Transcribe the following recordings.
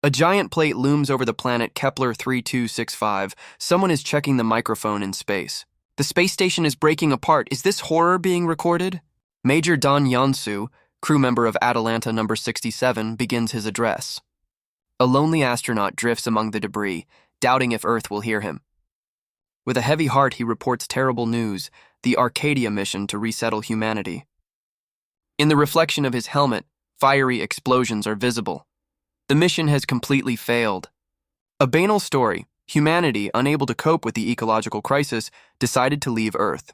A giant plate looms over the planet Kepler 3265. Someone is checking the microphone in space. The space station is breaking apart. Is this horror being recorded? Major Dong Youngsoo, crew member of Atalante number 67, begins his address. A lonely astronaut drifts among the debris, doubting if Earth will hear him. With a heavy heart, he reports terrible news: the Arcadia mission to resettle humanity. In the reflection of his helmet, fiery explosions are visible. The mission has completely failed. A banal story: humanity, unable to cope with the ecological crisis, decided to leave Earth.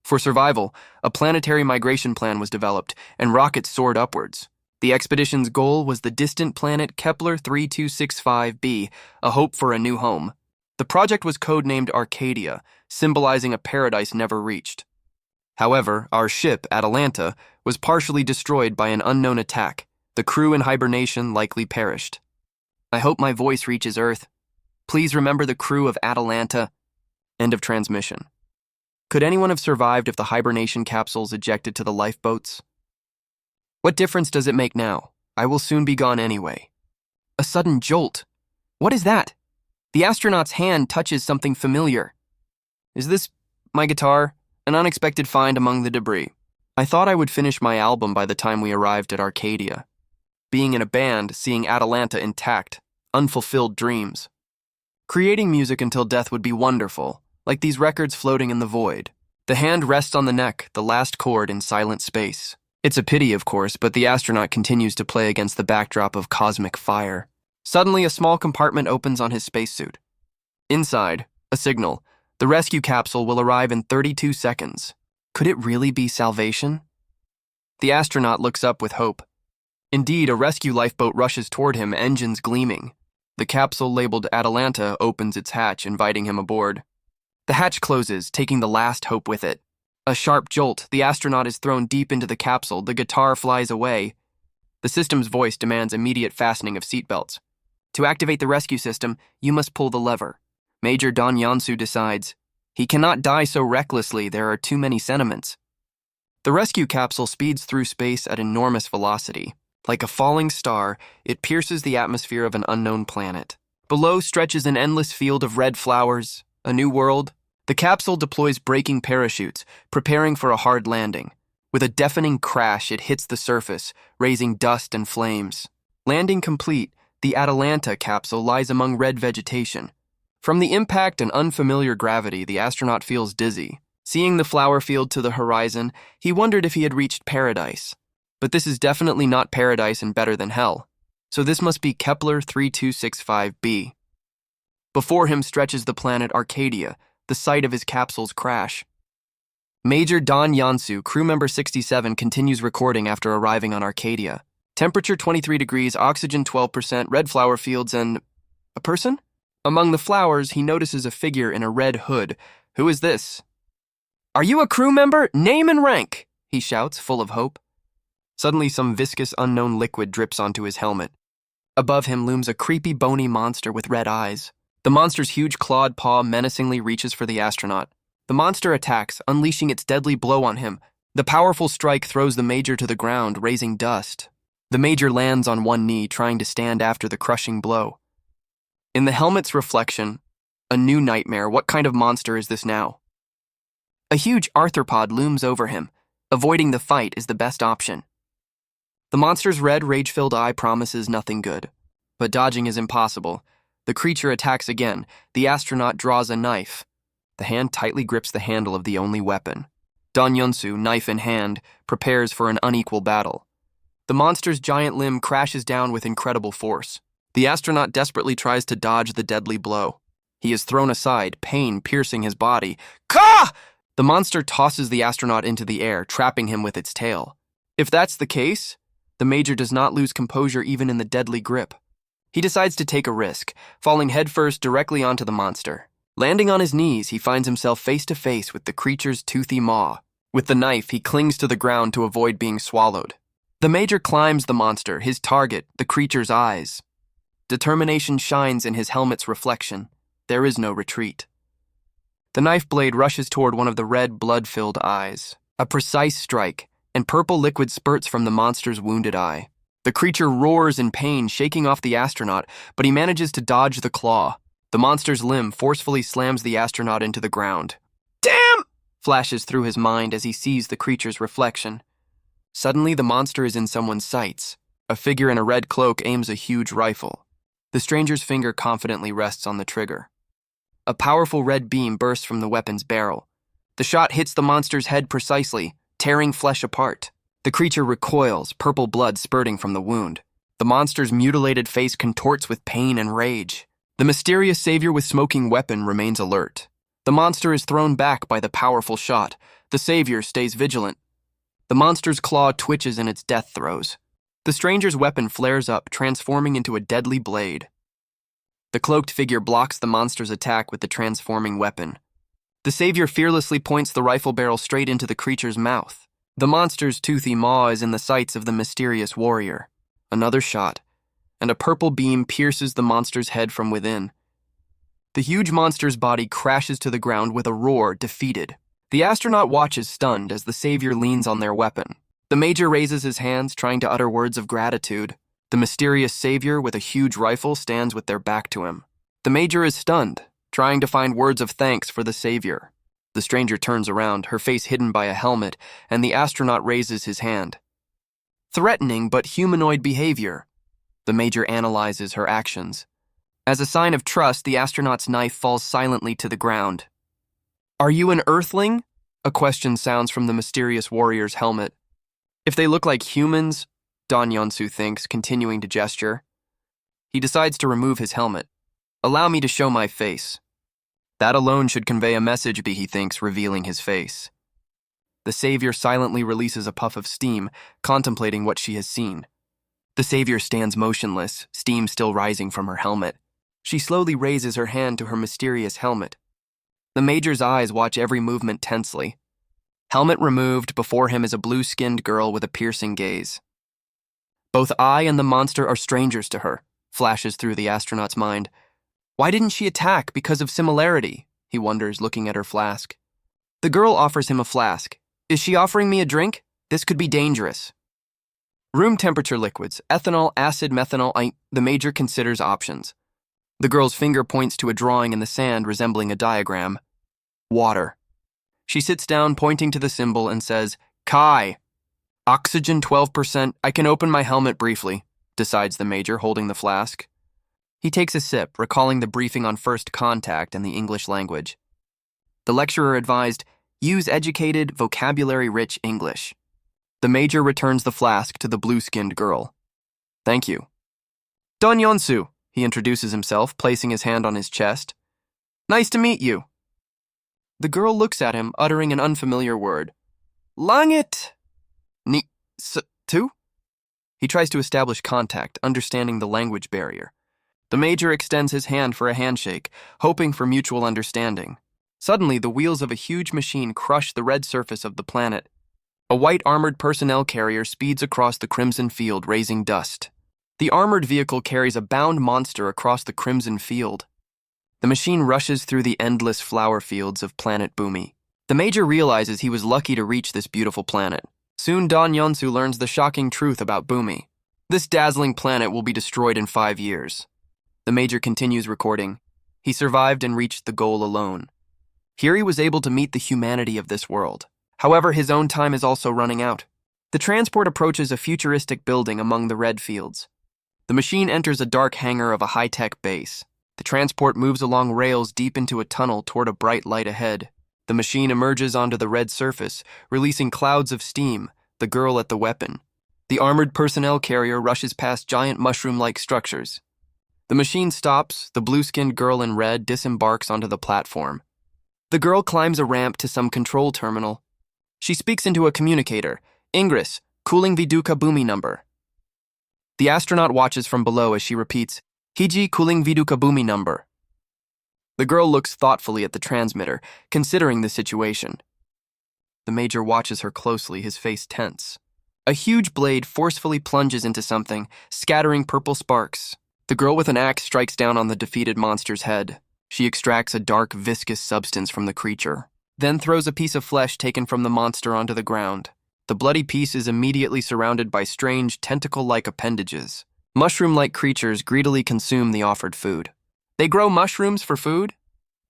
For survival, a planetary migration plan was developed, and rockets soared upwards. The expedition's goal was the distant planet Kepler 3265b, a hope for a new home. The project was codenamed Arcadia, symbolizing a paradise never reached. However, our ship, Atalante, was partially destroyed by an unknown attack. The crew in hibernation likely perished. I hope my voice reaches Earth. Please remember the crew of Atalante. End of transmission. Could anyone have survived if the hibernation capsules ejected to the lifeboats? What difference does it make now? I will soon be gone anyway. A sudden jolt. What is that? The astronaut's hand touches something familiar. Is this my guitar? An unexpected find among the debris. I thought I would finish my album by the time we arrived at Arcadia. Being in a band, seeing Atalante intact, unfulfilled dreams. Creating music until death would be wonderful, like these records floating in the void. The hand rests on the neck, the last chord in silent space. It's a pity, of course, but the astronaut continues to play against the backdrop of cosmic fire. Suddenly, a small compartment opens on his spacesuit. Inside, a signal. The rescue capsule will arrive in 32 seconds. Could it really be salvation? The astronaut looks up with hope. Indeed, a rescue lifeboat rushes toward him, engines gleaming. The capsule labeled Atalante opens its hatch, inviting him aboard. The hatch closes, taking the last hope with it. A sharp jolt, the astronaut is thrown deep into the capsule, the guitar flies away. The system's voice demands immediate fastening of seatbelts. To activate the rescue system, you must pull the lever. Major Dong Youngsoo decides. He cannot die so recklessly, there are too many sentiments. The rescue capsule speeds through space at enormous velocity. Like a falling star, it pierces the atmosphere of an unknown planet. Below stretches an endless field of red flowers, a new world. The capsule deploys braking parachutes, preparing for a hard landing. With a deafening crash, it hits the surface, raising dust and flames. Landing complete, the Atalante capsule lies among red vegetation. From the impact and unfamiliar gravity, the astronaut feels dizzy. Seeing the flower field to the horizon, he wondered if he had reached paradise. But this is definitely not paradise and better than hell. So this must be Kepler 3265b. Before him stretches the planet Arcadia, the site of his capsule's crash. Major Dong Youngsoo, crew member 67, continues recording after arriving on Arcadia. Temperature 23 degrees, oxygen 12%, red flower fields, and... a person? Among the flowers, he notices a figure in a red hood. Who is this? Are you a crew member? Name and rank, he shouts, full of hope. Suddenly, some viscous unknown liquid drips onto his helmet. Above him looms a creepy, bony monster with red eyes. The monster's huge clawed paw menacingly reaches for the astronaut. The monster attacks, unleashing its deadly blow on him. The powerful strike throws the Major to the ground, raising dust. The Major lands on one knee, trying to stand after the crushing blow. In the helmet's reflection, a new nightmare. What kind of monster is this now? A huge arthropod looms over him. Avoiding the fight is the best option. The monster's red, rage-filled eye promises nothing good. But dodging is impossible. The creature attacks again. The astronaut draws a knife. The hand tightly grips the handle of the only weapon. Dong Youngsoo, knife in hand, prepares for an unequal battle. The monster's giant limb crashes down with incredible force. The astronaut desperately tries to dodge the deadly blow. He is thrown aside, pain piercing his body. Ka! The monster tosses the astronaut into the air, trapping him with its tail. If that's the case, the Major does not lose composure even in the deadly grip. He decides to take a risk, falling headfirst directly onto the monster. Landing on his knees, he finds himself face to face with the creature's toothy maw. With the knife, he clings to the ground to avoid being swallowed. The Major climbs the monster, his target, the creature's eyes. Determination shines in his helmet's reflection. There is no retreat. The knife blade rushes toward one of the red, blood-filled eyes. A precise strike, and purple liquid spurts from the monster's wounded eye. The creature roars in pain, shaking off the astronaut, but he manages to dodge the claw. The monster's limb forcefully slams the astronaut into the ground. "Damn!" flashes through his mind as he sees the creature's reflection. Suddenly, the monster is in someone's sights. A figure in a red cloak aims a huge rifle. The stranger's finger confidently rests on the trigger. A powerful red beam bursts from the weapon's barrel. The shot hits the monster's head precisely, tearing flesh apart. The creature recoils, purple blood spurting from the wound. The monster's mutilated face contorts with pain and rage. The mysterious savior with smoking weapon remains alert. The monster is thrown back by the powerful shot. The savior stays vigilant. The monster's claw twitches in its death throes. The stranger's weapon flares up, transforming into a deadly blade. The cloaked figure blocks the monster's attack with the transforming weapon. The savior fearlessly points the rifle barrel straight into the creature's mouth. The monster's toothy maw is in the sights of the mysterious warrior. Another shot, and a purple beam pierces the monster's head from within. The huge monster's body crashes to the ground with a roar, defeated. The astronaut watches stunned as the savior leans on their weapon. The major raises his hands, trying to utter words of gratitude. The mysterious savior with a huge rifle stands with their back to him. The major is stunned, trying to find words of thanks for the savior. The stranger turns around, her face hidden by a helmet, and the astronaut raises his hand. Threatening but humanoid behavior. The major analyzes her actions. As a sign of trust, the astronaut's knife falls silently to the ground. "Are you an Earthling?" A question sounds from the mysterious warrior's helmet. "If they look like humans," Dong Youngsoo thinks, continuing to gesture. He decides to remove his helmet. "Allow me to show my face." That alone should convey a message, he thinks, revealing his face. The savior silently releases a puff of steam, contemplating what she has seen. The savior stands motionless, steam still rising from her helmet. She slowly raises her hand to her mysterious helmet. The major's eyes watch every movement tensely. Helmet removed, before him is a blue-skinned girl with a piercing gaze. Both I and the monster are strangers to her, flashes through the astronaut's mind. Why didn't she attack? Because of similarity, he wonders, looking at her flask. The girl offers him a flask. Is she offering me a drink? This could be dangerous. Room temperature liquids, ethanol, acid, methanol, the major considers options. The girl's finger points to a drawing in the sand resembling a diagram. Water. She sits down, pointing to the symbol, and says, Kai. Oxygen 12%. I can open my helmet briefly, decides the major, holding the flask. He takes a sip, recalling the briefing on first contact and the English language. The lecturer advised, use educated, vocabulary-rich English. The major returns the flask to the blue-skinned girl. Thank you. Dong Youngsoo, he introduces himself, placing his hand on his chest. Nice to meet you. The girl looks at him, uttering an unfamiliar word. Langit. Tu? He tries to establish contact, understanding the language barrier. The major extends his hand for a handshake, hoping for mutual understanding. Suddenly, the wheels of a huge machine crush the red surface of the planet. A white armored personnel carrier speeds across the crimson field, raising dust. The armored vehicle carries a bound monster across the crimson field. The machine rushes through the endless flower fields of planet Bumi. The major realizes he was lucky to reach this beautiful planet. Soon, Dong Youngsoo learns the shocking truth about Bumi. This dazzling planet will be destroyed in 5 years. The major continues recording. He survived and reached the goal alone. Here he was able to meet the humanity of this world. However, his own time is also running out. The transport approaches a futuristic building among the red fields. The machine enters a dark hangar of a high-tech base. The transport moves along rails deep into a tunnel toward a bright light ahead. The machine emerges onto the red surface, releasing clouds of steam, the girl at the weapon. The armored personnel carrier rushes past giant mushroom-like structures. The machine stops, the blue-skinned girl in red disembarks onto the platform. The girl climbs a ramp to some control terminal. She speaks into a communicator. Ingress, cooling Viduka Bumi number. The astronaut watches from below as she repeats, Hiji cooling Viduka Bumi number. The girl looks thoughtfully at the transmitter, considering the situation. The major watches her closely, his face tense. A huge blade forcefully plunges into something, scattering purple sparks. The girl with an axe strikes down on the defeated monster's head. She extracts a dark, viscous substance from the creature, then throws a piece of flesh taken from the monster onto the ground. The bloody piece is immediately surrounded by strange, tentacle-like appendages. Mushroom-like creatures greedily consume the offered food. They grow mushrooms for food?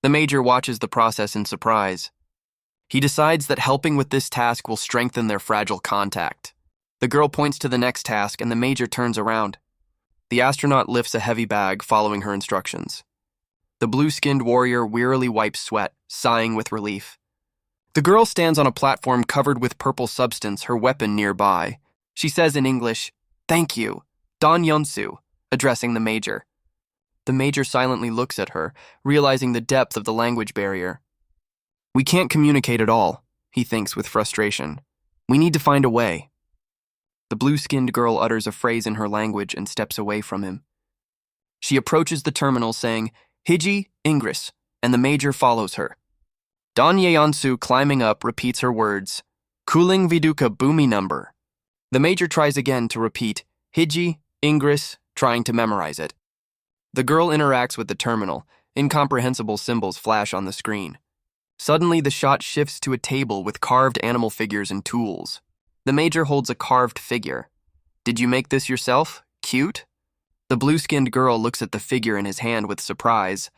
The Major watches the process in surprise. He decides that helping with this task will strengthen their fragile contact. The girl points to the next task, and the Major turns around. The astronaut lifts a heavy bag, following her instructions. The blue-skinned warrior wearily wipes sweat, sighing with relief. The girl stands on a platform covered with purple substance, her weapon nearby. She says in English, "Thank you, Dong Youngsoo," addressing the Major. The Major silently looks at her, realizing the depth of the language barrier. "We can't communicate at all," he thinks with frustration. "We need to find a way." The blue-skinned girl utters a phrase in her language and steps away from him. She approaches the terminal saying, "Hiji, Ingris," and the Major follows her. Dong Youngsoo, climbing up, repeats her words, "Kuling viduka boomi number." The Major tries again to repeat, "Hiji, Ingris," trying to memorize it. The girl interacts with the terminal. Incomprehensible symbols flash on the screen. Suddenly, the shot shifts to a table with carved animal figures and tools. The Major holds a carved figure. "Did you make this yourself? Cute?" The blue-skinned girl looks at the figure in his hand with surprise.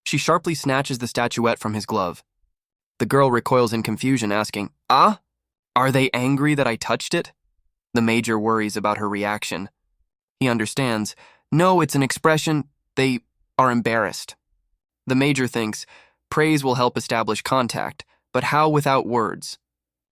She sharply snatches the statuette from his glove. The girl recoils in confusion, asking, "Ah? Are they angry that I touched it?" The Major worries about her reaction. He understands. No, it's an expression. They are embarrassed. The Major thinks praise will help establish contact, but how without words?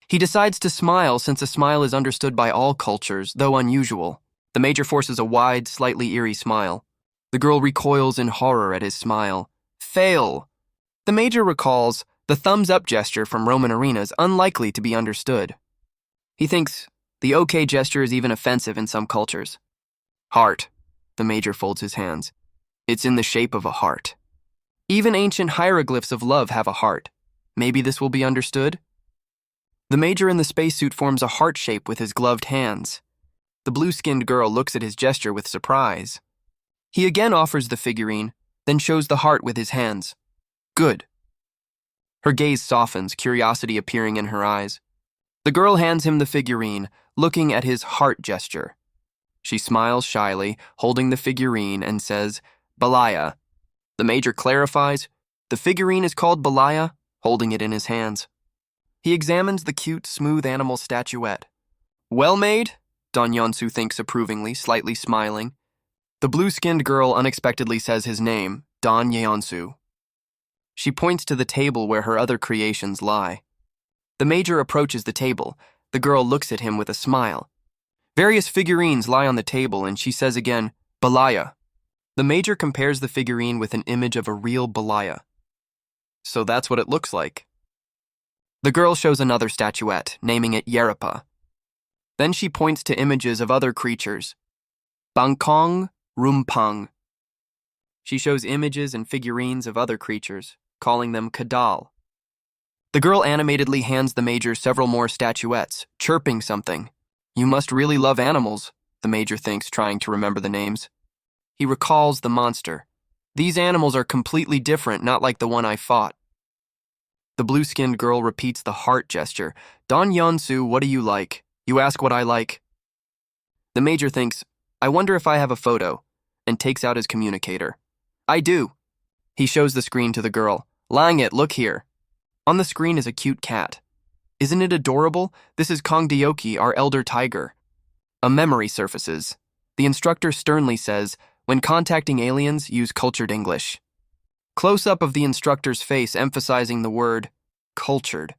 He decides to smile, since a smile is understood by all cultures, though unusual. The Major forces a wide, slightly eerie smile. The girl recoils in horror at his smile. Fail! The Major recalls the thumbs-up gesture from Roman arenas, unlikely to be understood. He thinks the OK gesture is even offensive in some cultures. Heart. The Major folds his hands. It's in the shape of a heart. Even ancient hieroglyphs of love have a heart. Maybe this will be understood? The Major in the spacesuit forms a heart shape with his gloved hands. The blue-skinned girl looks at his gesture with surprise. He again offers the figurine, then shows the heart with his hands. Good. Her gaze softens, curiosity appearing in her eyes. The girl hands him the figurine, looking at his heart gesture. She smiles shyly, holding the figurine, and says, "Balaya." The Major clarifies, the figurine is called Balaya, holding it in his hands. He examines the cute, smooth animal statuette. Well made, Dong Youngsoo thinks approvingly, slightly smiling. The blue-skinned girl unexpectedly says his name, Dong Youngsoo. She points to the table where her other creations lie. The Major approaches the table. The girl looks at him with a smile. Various figurines lie on the table, and she says again, Balaya. The Major compares the figurine with an image of a real Balaya. So that's what it looks like. The girl shows another statuette, naming it Yerapa. Then she points to images of other creatures. Bangkong, Rumpang. She shows images and figurines of other creatures, calling them Kadal. The girl animatedly hands the Major several more statuettes, chirping something. You must really love animals, the Major thinks, trying to remember the names. He recalls the monster. These animals are completely different, not like the one I fought. The blue-skinned girl repeats the heart gesture. Dong Youngsoo, what do you like? You ask what I like. The Major thinks, I wonder if I have a photo, and takes out his communicator. I do. He shows the screen to the girl. Langit, look here. On the screen is a cute cat. Isn't it adorable? This is Kong Deoki, our elder tiger. A memory surfaces. The instructor sternly says, when contacting aliens, use cultured English. Close-up of the instructor's face emphasizing the word, cultured.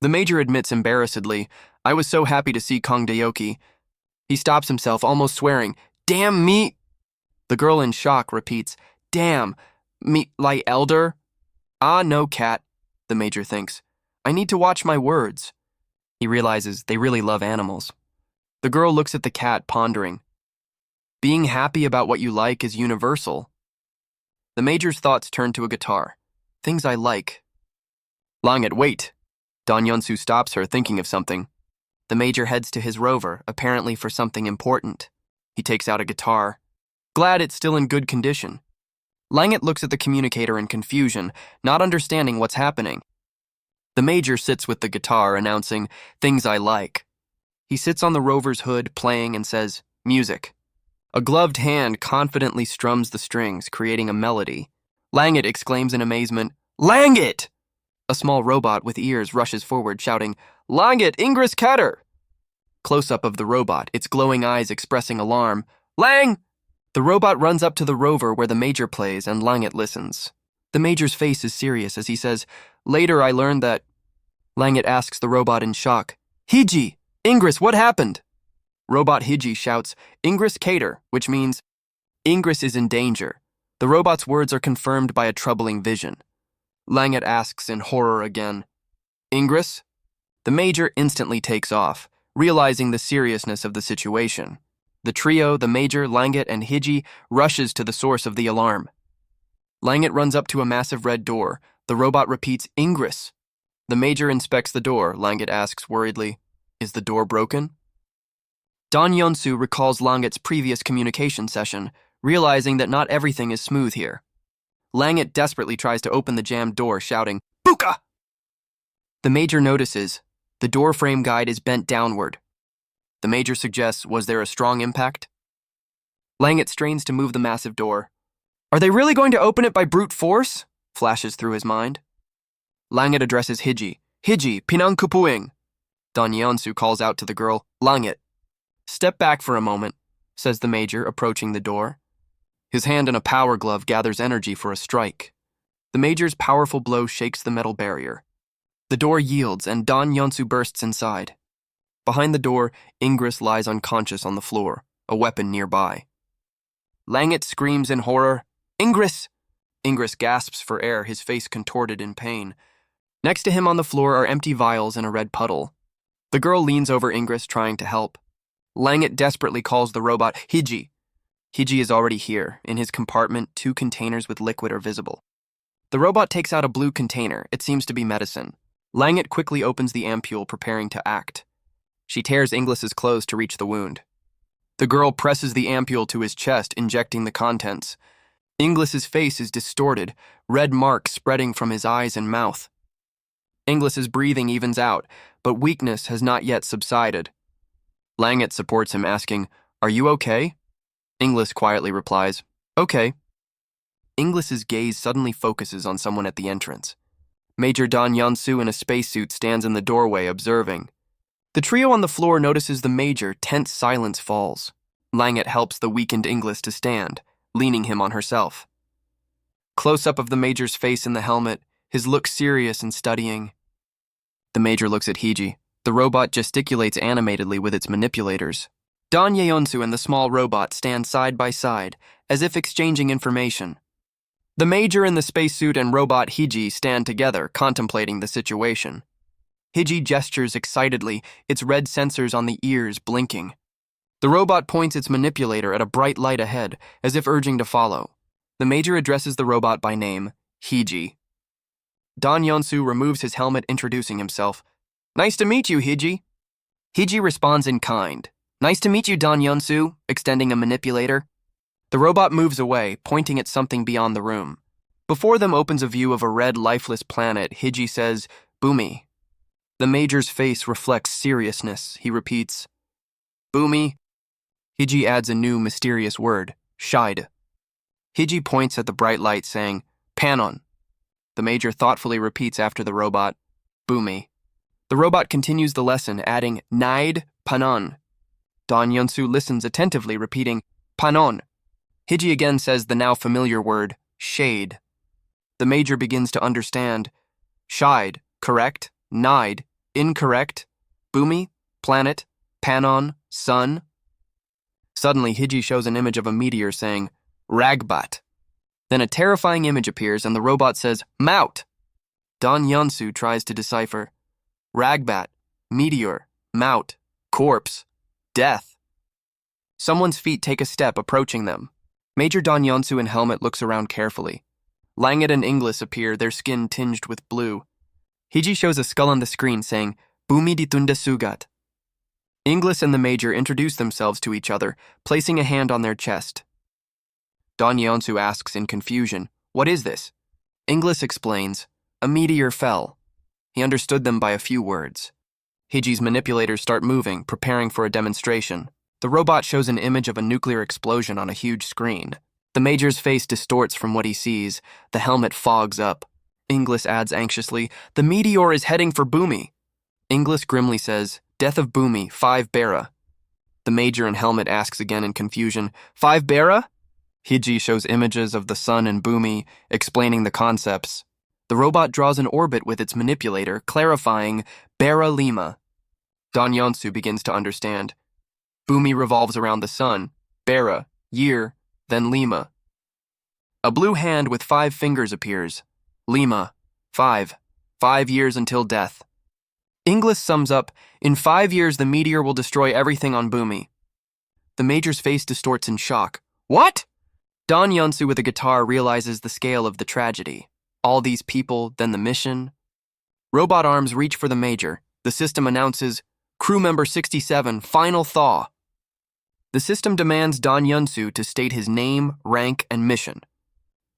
The Major admits embarrassedly, I was so happy to see Kong Deoki. He stops himself, almost swearing, damn me. The girl in shock repeats, damn, me, like elder? Ah, no, cat, the Major thinks. I need to watch my words. He realizes they really love animals. The girl looks at the cat, pondering. Being happy about what you like is universal. The Major's thoughts turn to a guitar. Things I like. Langit, wait. Dong Youngsoo stops her, thinking of something. The Major heads to his rover, apparently for something important. He takes out a guitar. Glad it's still in good condition. Langit looks at the communicator in confusion, not understanding what's happening. The major sits with the guitar, announcing, "Things I like." He sits on the rover's hood, playing, and says, "Music." A gloved hand confidently strums the strings, creating a melody. Langit exclaims in amazement, "Langit!" A small robot with ears rushes forward, shouting, "Langit, Ingress Ketter!" Close-up of the robot, its glowing eyes expressing alarm. "Lang!" The robot runs up to the rover where the major plays, and Langit listens. The major's face is serious as he says, "Later I learned that..." Langit asks the robot in shock, "Hiji! Ingress, what happened?" Robot Hiji shouts, "Ingress Cater," which means, Ingress is in danger. The robot's words are confirmed by a troubling vision. Langit asks in horror again, "Ingress?" The major instantly takes off, realizing the seriousness of the situation. The trio, the major, Langit, and Hiji, rushes to the source of the alarm. Langit runs up to a massive red door. The robot repeats, "Ingress." The major inspects the door. Langit asks worriedly, "Is the door broken?" Dong Youngsoo recalls Langit's previous communication session, realizing that not everything is smooth here. Langit desperately tries to open the jammed door, shouting, "Buka!" The major notices the door frame guide is bent downward. The major suggests, was there a strong impact? Langit strains to move the massive door. "Are they really going to open it by brute force?" flashes through his mind. Langit addresses Hiji. "Hiji, pinang kupuing." Dong Youngsoo calls out to the girl, "Langit." "Step back for a moment," says the major, approaching the door. His hand in a power glove gathers energy for a strike. The major's powerful blow shakes the metal barrier. The door yields, and Dong Youngsoo bursts inside. Behind the door, Ingress lies unconscious on the floor, a weapon nearby. Langit screams in horror, "Ingress!" Ingress gasps for air, his face contorted in pain. Next to him on the floor are empty vials and a red puddle. The girl leans over Ingress, trying to help. Langit desperately calls the robot, "Hiji." Hiji is already here. In his compartment, 2 containers with liquid are visible. The robot takes out a blue container. It seems to be medicine. Langit quickly opens the ampule, preparing to act. She tears Ingress's clothes to reach the wound. The girl presses the ampule to his chest, injecting the contents. Ingress's face is distorted, red marks spreading from his eyes and mouth. Ingress's breathing evens out, but weakness has not yet subsided. Langit supports him, asking, "Are you okay?" Ingress quietly replies, "Okay." Ingress's gaze suddenly focuses on someone at the entrance. Major Dong Youngsoo in a spacesuit stands in the doorway, observing. The trio on the floor notices the major. Tense silence falls. Langit helps the weakened Ingress to stand, leaning him on herself. Close-up of the major's face in the helmet, his look serious and studying. The major looks at Hiji. The robot gesticulates animatedly with its manipulators. Dong Youngsoo and the small robot stand side by side, as if exchanging information. The major in the spacesuit and robot Hiji stand together, contemplating the situation. Hiji gestures excitedly, its red sensors on the ears blinking. The robot points its manipulator at a bright light ahead, as if urging to follow. The major addresses the robot by name, Hiji. Dong Youngsoo removes his helmet, introducing himself. "Nice to meet you, Hiji." Hiji responds in kind. "Nice to meet you, Dong Youngsoo," extending a manipulator. The robot moves away, pointing at something beyond the room. Before them opens a view of a red, lifeless planet. Hiji says, "Boomy." The major's face reflects seriousness. He repeats, "Boomy." Hiji adds a new, mysterious word, "Shide." Hiji points at the bright light, saying, "Panon." The major thoughtfully repeats after the robot, "Boomy." The robot continues the lesson, adding, "Nide, Panon." Dong Youngsoo listens attentively, repeating, "Panon." Hiji again says the now familiar word, "shade." The major begins to understand. Shide, correct. Nide, incorrect. Boomy, planet. Panon, sun. Suddenly, Hiji shows an image of a meteor saying, "Ragbat." Then a terrifying image appears and the robot says, "Mout." Dong Youngsoo tries to decipher. Ragbat, meteor, mout, corpse, death. Someone's feet take a step, approaching them. Major Dong Youngsoo in helmet looks around carefully. Langit and Ingress appear, their skin tinged with blue. Hiji shows a skull on the screen saying, "Bumi ditunda sugat." Ingress and the major introduce themselves to each other, placing a hand on their chest. Dong Youngsoo asks in confusion, "What is this?" Ingress explains, "A meteor fell." He understood them by a few words. Hiji's manipulators start moving, preparing for a demonstration. The robot shows an image of a nuclear explosion on a huge screen. The Major's face distorts from what he sees. The helmet fogs up. Inglis adds anxiously, "The meteor is heading for Boomy." Inglis grimly says, "Death of Boomy, 5 Bera." The Major in helmet asks again in confusion, "5 Bera?" Hiji shows images of the sun and Boomy, explaining the concepts. The robot draws an orbit with its manipulator, clarifying, "Bera Lima." Dong Youngsoo begins to understand. Boomy revolves around the sun, Bera, year, then Lima. A blue hand with 5 fingers appears. Lima, 5. 5 years until death. Inglis sums up, "In 5 years the meteor will destroy everything on Boomy." The Major's face distorts in shock. "What?" Dong Youngsoo with a guitar realizes the scale of the tragedy. All these people, then the mission. Robot arms reach for the Major. The system announces, "Crew member 67, final thaw." The system demands Dong Youngsoo to state his name, rank, and mission.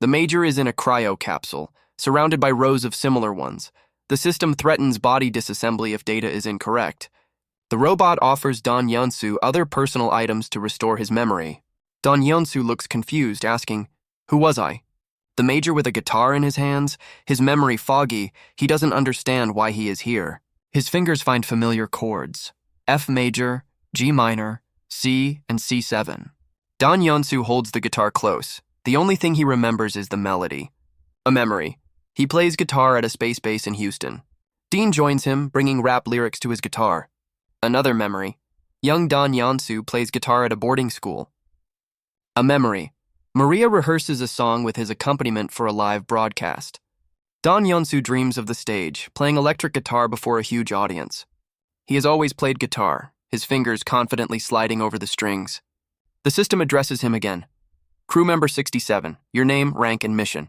The Major is in a cryo capsule, surrounded by rows of similar ones. The system threatens body disassembly if data is incorrect. The robot offers Dong Youngsoo other personal items to restore his memory. Dong Youngsoo looks confused, asking, "Who was I?" The Major with a guitar in his hands, his memory foggy, he doesn't understand why he is here. His fingers find familiar chords, F major, G minor, C, and C7. Dong Youngsoo holds the guitar close. The only thing he remembers is the melody. A memory. He plays guitar at a space base in Houston. Dean joins him, bringing rap lyrics to his guitar. Another memory. Young Dong Youngsoo plays guitar at a boarding school. A memory. Maria rehearses a song with his accompaniment for a live broadcast. Dong Youngsoo dreams of the stage, playing electric guitar before a huge audience. He has always played guitar, his fingers confidently sliding over the strings. The system addresses him again. "Crew member 67, your name, rank, and mission."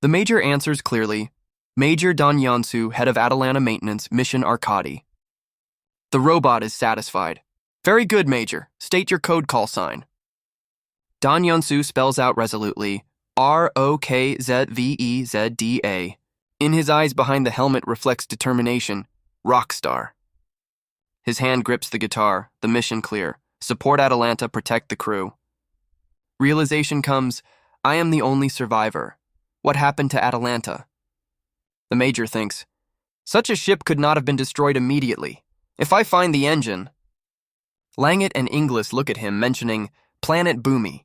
The Major answers clearly, "Major Dong Youngsoo, head of Atalante maintenance, mission Arcadia." The robot is satisfied. "Very good, Major. State your code call sign." Dong Youngsoo spells out resolutely, "ROKZVEZDA." In his eyes behind the helmet reflects determination, rock star. His hand grips the guitar, the mission clear. Support Atalante, protect the crew. Realization comes, "I am the only survivor. What happened to Atalante?" The Major thinks, "Such a ship could not have been destroyed immediately. If I find the engine..." Langit and Inglis look at him, mentioning Planet Boomy.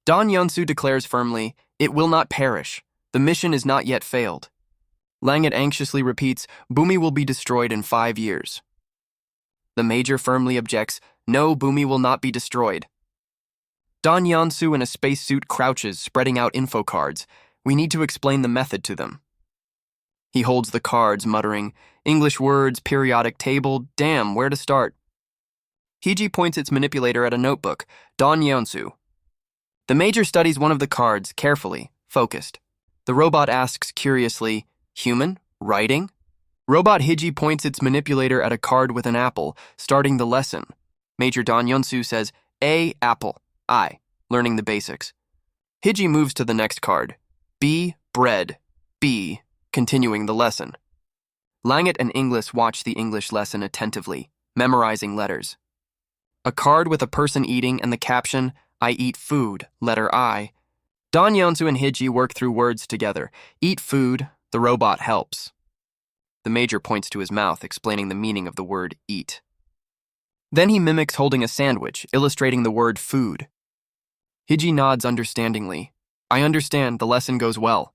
Dong Youngsoo declares firmly, "It will not perish. The mission is not yet failed." Langit anxiously repeats, "Boomy will be destroyed in 5 years." The Major firmly objects, "No, Boomy will not be destroyed." Dong Youngsoo in a spacesuit crouches, spreading out info cards. We need to explain the method to them. He holds the cards, muttering, "English words, periodic table, damn, where to start?" Hiji points its manipulator at a notebook. Dong Youngsoo. The Major studies one of the cards, carefully, focused. The robot asks curiously, "Human? Writing?" Robot Hiji points its manipulator at a card with an apple, starting the lesson. Major Dong Youngsoo says, "A, apple, I," learning the basics. Hiji moves to the next card. B, bread, B, continuing the lesson. Langit and Inglis watch the English lesson attentively, memorizing letters. A card with a person eating and the caption, "I eat food," letter I. Dong Youngsoo and Hiji work through words together. Eat food, the robot helps. The Major points to his mouth, explaining the meaning of the word eat. Then he mimics holding a sandwich, illustrating the word food. Hiji nods understandingly. "I understand, the lesson goes well."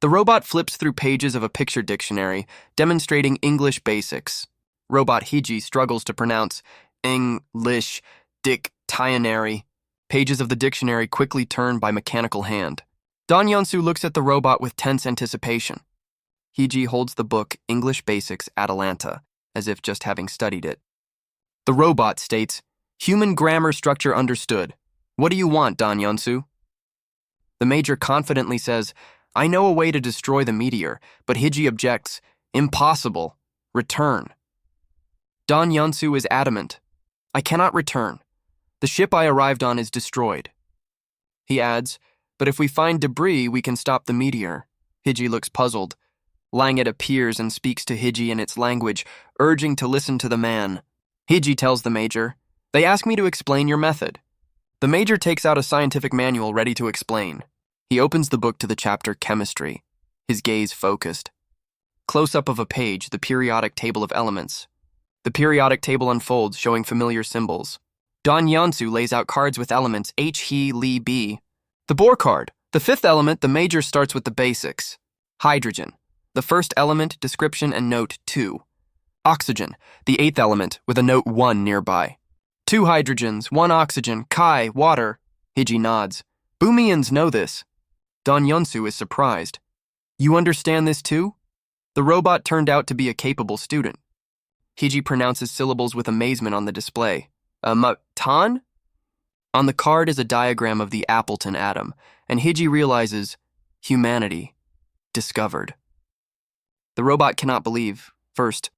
The robot flips through pages of a picture dictionary, demonstrating English basics. Robot Hiji struggles to pronounce English dictionary. Pages of the dictionary quickly turn by mechanical hand. Dong Youngsoo looks at the robot with tense anticipation. Hiji holds the book English Basics Atalante, as if just having studied it. The robot states, "Human grammar structure understood. What do you want, Dong Youngsoo?" The Major confidently says, "I know a way to destroy the meteor," but Hiji objects, "Impossible. Return." Dong Youngsoo is adamant. "I cannot return. The ship I arrived on is destroyed." He adds, "But if we find debris, we can stop the meteor." Hiji looks puzzled. Langet appears and speaks to Hiji in its language, urging to listen to the man. Hiji tells the Major, "They ask me to explain your method." The Major takes out a scientific manual ready to explain. He opens the book to the chapter Chemistry, his gaze focused. Close-up of a page, the periodic table of elements. The periodic table unfolds, showing familiar symbols. Dong Youngsoo lays out cards with elements H, He, Li, B. The Bohr card, the fifth element, the Major starts with the basics. Hydrogen, the first element, description and note 2. Oxygen, the eighth element, with a note 1 nearby. 2 hydrogens, 1 oxygen, Kai, water. Hiji nods. Boomians know this. Dong Youngsoo is surprised. You understand this too? The robot turned out to be a capable student. Hiji pronounces syllables with amazement on the display. Tan? On the card is a diagram of the Appleton atom, and Hiji realizes humanity discovered. The robot cannot believe. First,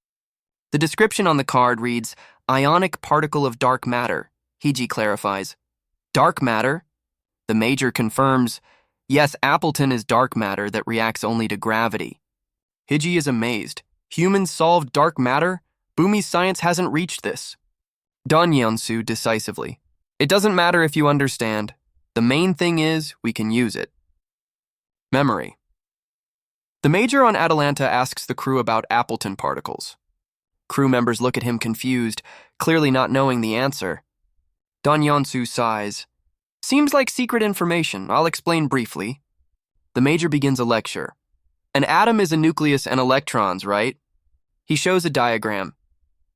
the description on the card reads, ionic particle of dark matter. Hiji clarifies, dark matter? The Major confirms, yes, Appleton is dark matter that reacts only to gravity. Hiji is amazed. Humans solved dark matter? Boomi's science hasn't reached this. Dong Youngsoo decisively. It doesn't matter if you understand. The main thing is we can use it. Memory. The Major on Atalante asks the crew about Appleton particles. Crew members look at him confused, clearly not knowing the answer. Dong Youngsoo sighs. Seems like secret information. I'll explain briefly. The Major begins a lecture. An atom is a nucleus and electrons, right? He shows a diagram.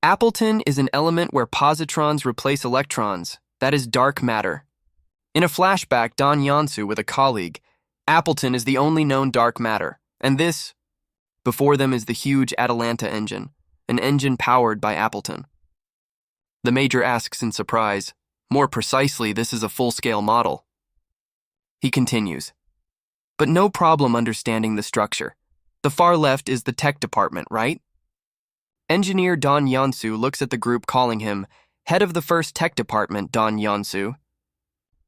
Appleton is an element where positrons replace electrons. That is dark matter. In a flashback, Dong Youngsoo with a colleague, Appleton is the only known dark matter, and this, before them is the huge Atalante engine, an engine powered by Appleton. The Major asks in surprise, more precisely, this is a full-scale model. He continues, but no problem understanding the structure. The far left is the tech department, right? Engineer Dong Youngsoo looks at the group calling him head of the first tech department, Dong Youngsoo.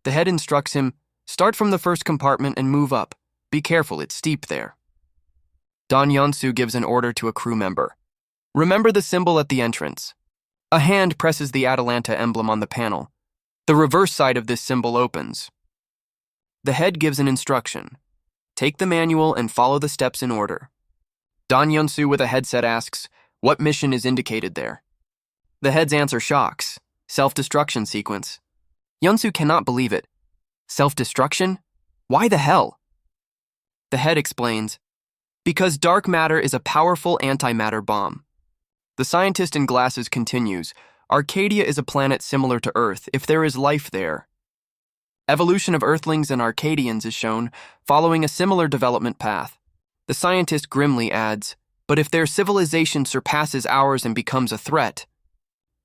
The head instructs him, start from the first compartment and move up. Be careful, it's steep there. Dong Youngsoo gives an order to a crew member. Remember the symbol at the entrance. A hand presses the Atalante emblem on the panel. The reverse side of this symbol opens. The head gives an instruction. Take the manual and follow the steps in order. Dong Youngsoo with a headset asks, what mission is indicated there? The head's answer shocks. Self-destruction sequence. Youngsoo cannot believe it. Self-destruction? Why the hell? The head explains, because dark matter is a powerful antimatter bomb. The scientist in glasses continues, Arcadia is a planet similar to Earth if there is life there. Evolution of Earthlings and Arcadians is shown, following a similar development path. The scientist grimly adds, but if their civilization surpasses ours and becomes a threat,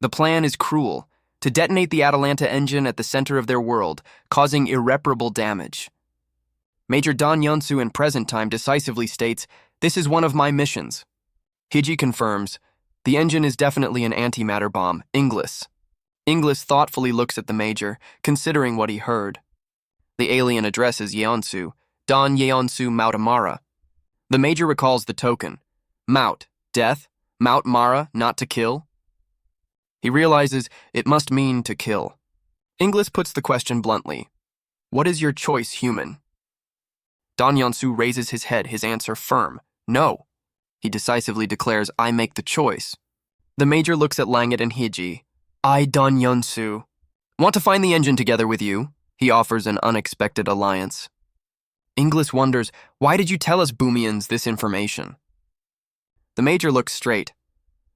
the plan is cruel, to detonate the Atalante engine at the center of their world, causing irreparable damage. Major Dong Youngsoo in present time decisively states, this is one of my missions. Hiji confirms, the engine is definitely an antimatter bomb, Inglis. Inglis thoughtfully looks at the Major, considering what he heard. The alien addresses Youngsoo, Dong Youngsoo Mautamara. The Major recalls the token. Maut, death, Maut Mara, not to kill. He realizes it must mean to kill. Inglis puts the question bluntly. What is your choice, human? Dong Youngsoo raises his head, his answer firm. No. He decisively declares, I make the choice. The Major looks at Langet and Hiji. I, Dong Youngsoo, want to find the engine together with you. He offers an unexpected alliance. Inglis wonders, why did you tell us Boomians this information? The Major looks straight.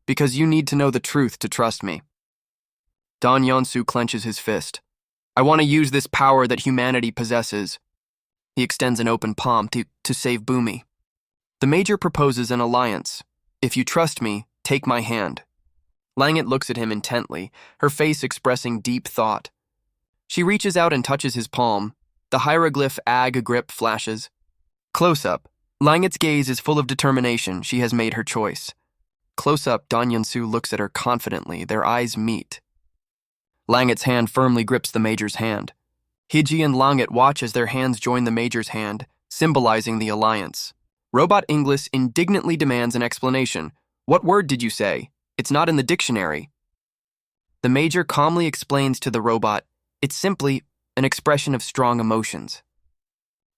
Because you need to know the truth to trust me. Dong Youngsoo clenches his fist. I want to use this power that humanity possesses. He extends an open palm to save Boomy. The Major proposes an alliance. If you trust me, take my hand. Langet looks at him intently, her face expressing deep thought. She reaches out and touches his palm. The hieroglyph Ag grip flashes. Close up. Langet's gaze is full of determination. She has made her choice. Close up, Dong Youngsoo looks at her confidently. Their eyes meet. Langet's hand firmly grips the Major's hand. Hiji and Langet watch as their hands join the Major's hand, symbolizing the alliance. Robot Inglis indignantly demands an explanation. What word did you say? It's not in the dictionary. The Major calmly explains to the robot, it's simply an expression of strong emotions.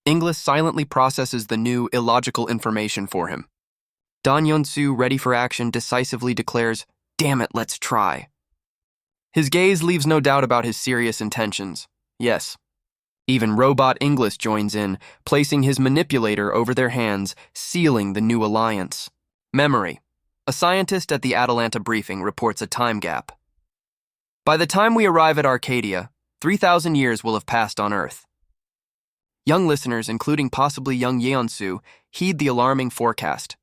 Inglis silently processes the new, illogical information for him. Dong Youngsoo, ready for action, decisively declares, damn it, let's try. His gaze leaves no doubt about his serious intentions. Yes. Even Robot Inglis joins in, placing his manipulator over their hands, sealing the new alliance. Memory. A scientist at the Atalante briefing reports a time gap. By the time we arrive at Arcadia, 3,000 years will have passed on Earth. Young listeners, including possibly young Youngsoo, heed the alarming forecast.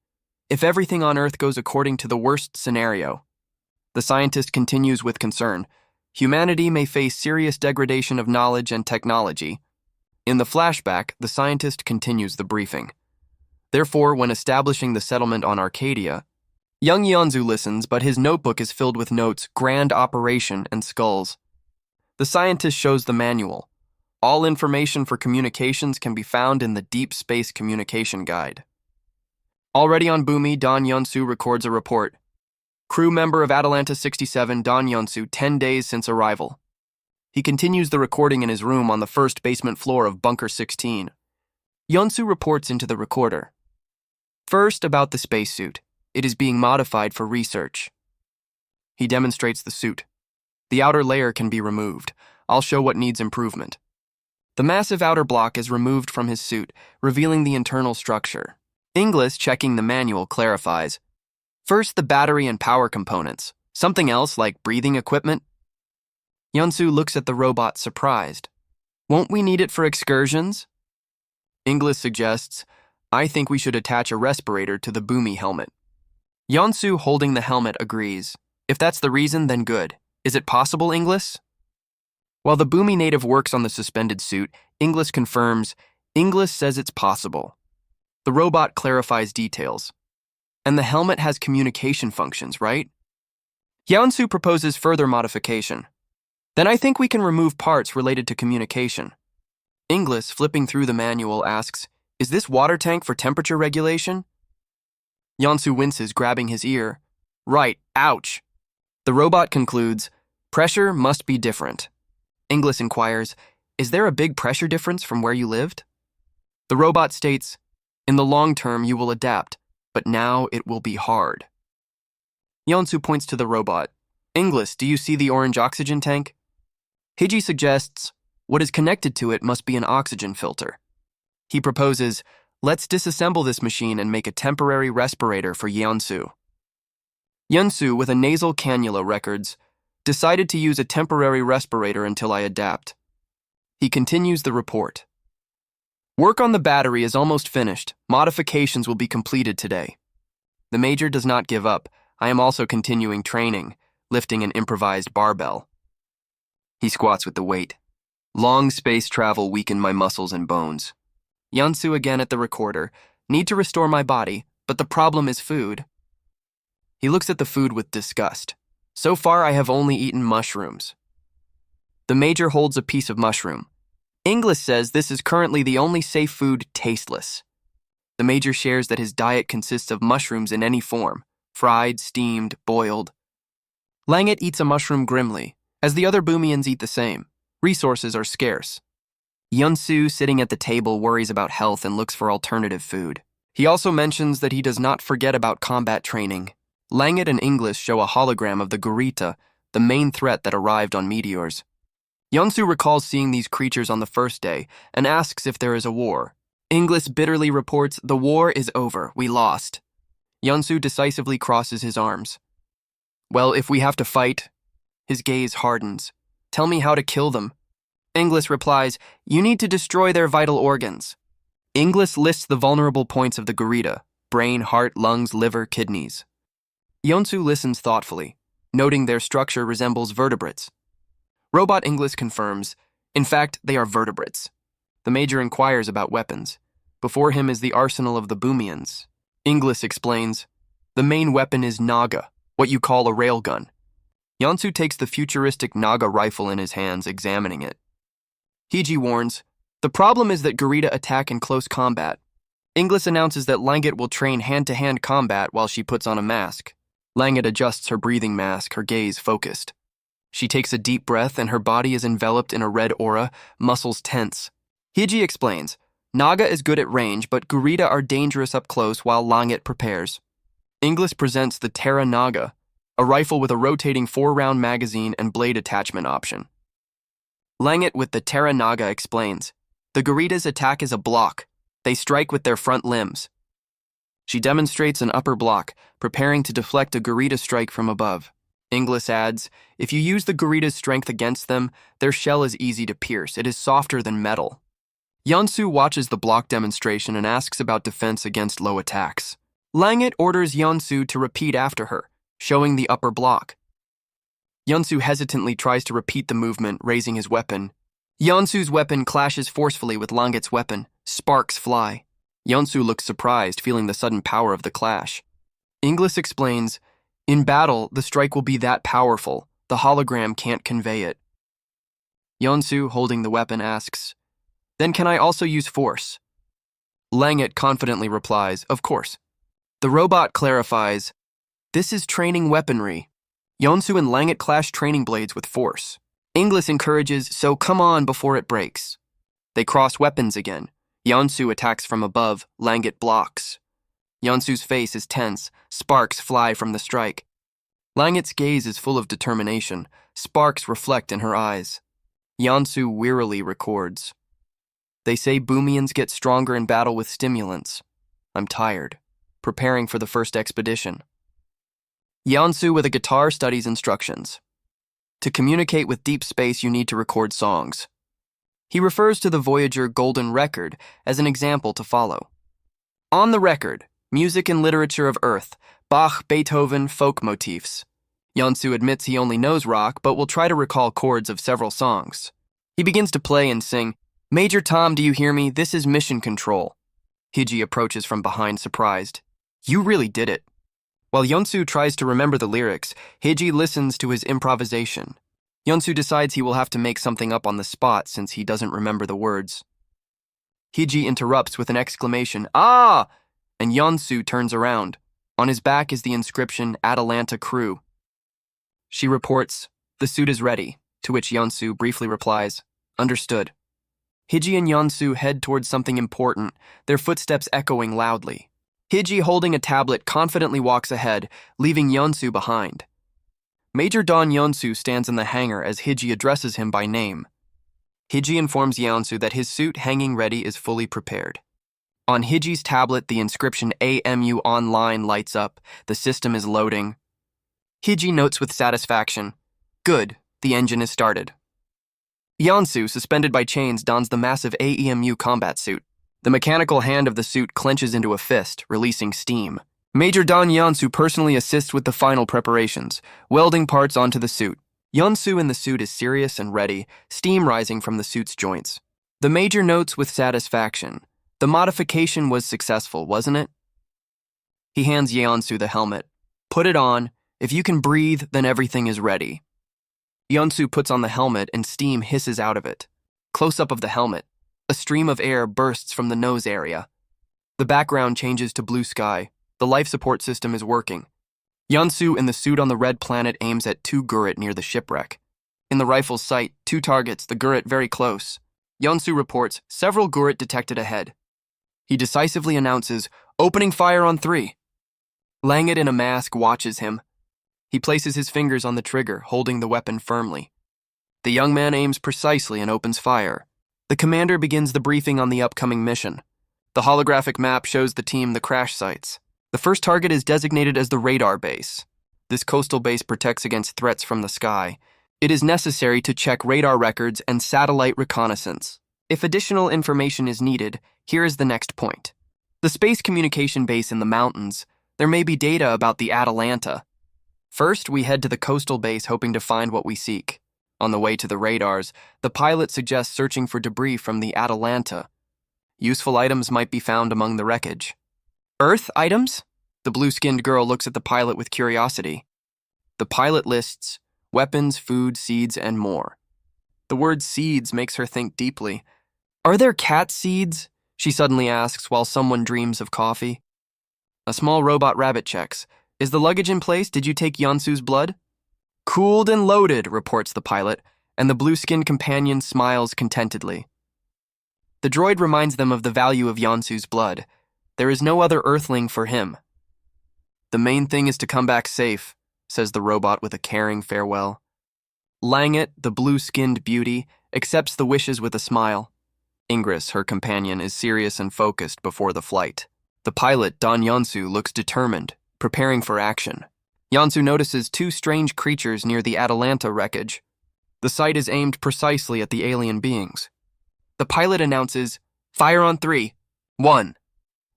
If everything on Earth goes according to the worst scenario, the scientist continues with concern, humanity may face serious degradation of knowledge and technology. In the flashback, the scientist continues the briefing. Therefore, when establishing the settlement on Arcadia, young Youngsoo listens, but his notebook is filled with notes, grand operation, and skulls. The scientist shows the manual. All information for communications can be found in the Deep Space Communication Guide. Already on Bumi, Dong Youngsoo records a report. Crew member of Atalante 67, Dong Youngsoo, 10 days since arrival. He continues the recording in his room on the first basement floor of Bunker 16. Youngsoo reports into the recorder. First, about the spacesuit. It is being modified for research. He demonstrates the suit. The outer layer can be removed. I'll show what needs improvement. The massive outer block is removed from his suit, revealing the internal structure. Inglis, checking the manual, clarifies. First, the battery and power components. Something else, like breathing equipment? Youngsoo looks at the robot, surprised. Won't we need it for excursions? Inglis suggests, I think we should attach a respirator to the Bumi helmet. Youngsoo, holding the helmet, agrees. If that's the reason, then good. Is it possible, Inglis? While the Bumi native works on the suspended suit, Inglis confirms, Inglis says it's possible. The robot clarifies details. And the helmet has communication functions, right? Youngsoo proposes further modification. Then I think we can remove parts related to communication. Inglis, flipping through the manual, asks, is this water tank for temperature regulation? Youngsoo winces, grabbing his ear. Right, ouch. The robot concludes, pressure must be different. Inglis inquires, is there a big pressure difference from where you lived? The robot states, in the long term you will adapt, but now it will be hard. Youngsoo points to the robot. Inglis, do you see the orange oxygen tank? Hiji suggests, what is connected to it must be an oxygen filter. He proposes, let's disassemble this machine and make a temporary respirator for Youngsoo. Youngsoo, with a nasal cannula, records, decided to use a temporary respirator until I adapt. He continues the report. Work on the battery is almost finished. Modifications will be completed today. The Major does not give up. I am also continuing training, lifting an improvised barbell. He squats with the weight. Long space travel weakened my muscles and bones. Youngsoo again at the recorder. Need to restore my body, but the problem is food. He looks at the food with disgust. So far, I have only eaten mushrooms. The Major holds a piece of mushroom. Inglis says this is currently the only safe food, tasteless. The Major shares that his diet consists of mushrooms in any form, fried, steamed, boiled. Langet eats a mushroom grimly, as the other Boomians eat the same. Resources are scarce. Youngsoo, sitting at the table, worries about health and looks for alternative food. He also mentions that he does not forget about combat training. Langet and Inglis show a hologram of the Gurita, the main threat that arrived on meteors. Youngsoo recalls seeing these creatures on the first day and asks if there is a war. Inglis bitterly reports, the war is over, we lost. Youngsoo decisively crosses his arms. Well, if we have to fight, his gaze hardens. Tell me how to kill them. Inglis replies, you need to destroy their vital organs. Inglis lists the vulnerable points of the Gurita, brain, heart, lungs, liver, kidneys. Youngsoo listens thoughtfully, noting their structure resembles vertebrates. Robot Inglis confirms, in fact, they are vertebrates. The Major inquires about weapons. Before him is the arsenal of the Boomians. Inglis explains, the main weapon is Naga, what you call a railgun. Youngsoo takes the futuristic Naga rifle in his hands, examining it. Hiji warns, the problem is that Gurita attack in close combat. Inglis announces that Langet will train hand-to-hand combat while she puts on a mask. Langet adjusts her breathing mask, her gaze focused. She takes a deep breath and her body is enveloped in a red aura, muscles tense. Hiji explains, Naga is good at range, but Gurita are dangerous up close while Langet prepares. Inglis presents the Terra Naga, a rifle with a rotating 4-round magazine and blade attachment option. Langet with the Terra Naga explains, the Guritas attack as a block. They strike with their front limbs. She demonstrates an upper block, preparing to deflect a Gurita strike from above. Inglis adds, if you use the Gurita's strength against them, their shell is easy to pierce. It is softer than metal. Youngsoo watches the block demonstration and asks about defense against low attacks. Langet orders Youngsoo to repeat after her, showing the upper block. Youngsoo hesitantly tries to repeat the movement, raising his weapon. Yongsoo's weapon clashes forcefully with Langet's weapon. Sparks fly. Youngsoo looks surprised, feeling the sudden power of the clash. Inglis explains, in battle, the strike will be that powerful. The hologram can't convey it. Youngsoo, holding the weapon, asks, then can I also use force? Langet confidently replies, of course. The robot clarifies, this is training weaponry. Youngsoo and Langet clash training blades with force. Inglis encourages, so come on before it breaks. They cross weapons again. Youngsoo attacks from above, Langet blocks. Yongsoo's face is tense, sparks fly from the strike. Langet's gaze is full of determination, sparks reflect in her eyes. Youngsoo wearily records. They say Boomians get stronger in battle with stimulants. I'm tired, preparing for the first expedition. Youngsoo with a guitar studies instructions. To communicate with deep space, you need to record songs. He refers to the Voyager Golden Record as an example to follow. On the record, music and literature of Earth, Bach, Beethoven, folk motifs. Youngsoo admits he only knows rock, but will try to recall chords of several songs. He begins to play and sing, Major Tom, do you hear me? This is Mission Control. Hiji approaches from behind, surprised. You really did it. While Youngsoo tries to remember the lyrics, Hiji listens to his improvisation. Youngsoo decides he will have to make something up on the spot since he doesn't remember the words. Hiji interrupts with an exclamation, Ah! And Youngsoo turns around. On his back is the inscription, Atalante Crew. She reports, the suit is ready, to which Youngsoo briefly replies, Understood. Hiji and Youngsoo head towards something important, their footsteps echoing loudly. Hiji, holding a tablet, confidently walks ahead, leaving Youngsoo behind. Major Dong Youngsoo stands in the hangar as Hiji addresses him by name. Hiji informs Youngsoo that his suit hanging ready is fully prepared. On Hiji's tablet, the inscription AMU Online lights up. The system is loading. Hiji notes with satisfaction, Good, the engine is started. Youngsoo, suspended by chains, dons the massive AEMU combat suit. The mechanical hand of the suit clenches into a fist, releasing steam. Major Dong Youngsoo personally assists with the final preparations, welding parts onto the suit. Youngsoo in the suit is serious and ready, steam rising from the suit's joints. The Major notes with satisfaction. The modification was successful, wasn't it? He hands Youngsoo the helmet. Put it on. If you can breathe, then everything is ready. Youngsoo puts on the helmet and steam hisses out of it. Close-up of the helmet. A stream of air bursts from the nose area. The background changes to blue sky. The life support system is working. Youngsoo in the suit on the red planet aims at 2 Gurrit near the shipwreck. In the rifle's sight, 2 targets, the Gurrit very close. Youngsoo reports, several Gurrit detected ahead. He decisively announces, opening fire on 3. Langet in a mask watches him. He places his fingers on the trigger, holding the weapon firmly. The young man aims precisely and opens fire. The commander begins the briefing on the upcoming mission. The holographic map shows the team the crash sites. The first target is designated as the radar base. This coastal base protects against threats from the sky. It is necessary to check radar records and satellite reconnaissance. If additional information is needed, here is the next point. The space communication base in the mountains. There may be data about the Atalante. First, we head to the coastal base hoping to find what we seek. On the way to the radars, the pilot suggests searching for debris from the Atalante. Useful items might be found among the wreckage. Earth items? The blue-skinned girl looks at the pilot with curiosity. The pilot lists weapons, food, seeds, and more. The word seeds makes her think deeply. Are there cat seeds? she suddenly asks while someone dreams of coffee. A small robot rabbit checks. Is the luggage in place? Did you take Youngsoo's blood? Cooled and loaded, reports the pilot, and the blue-skinned companion smiles contentedly. The droid reminds them of the value of Youngsoo's blood. There is no other Earthling for him. The main thing is to come back safe, says the robot with a caring farewell. Langit, the blue-skinned beauty, accepts the wishes with a smile. Ingress, her companion, is serious and focused before the flight. The pilot, Dong Youngsoo, looks determined, preparing for action. Youngsoo notices two strange creatures near the Atalante wreckage. The sight is aimed precisely at the alien beings. The pilot announces, "Fire on 3. 1.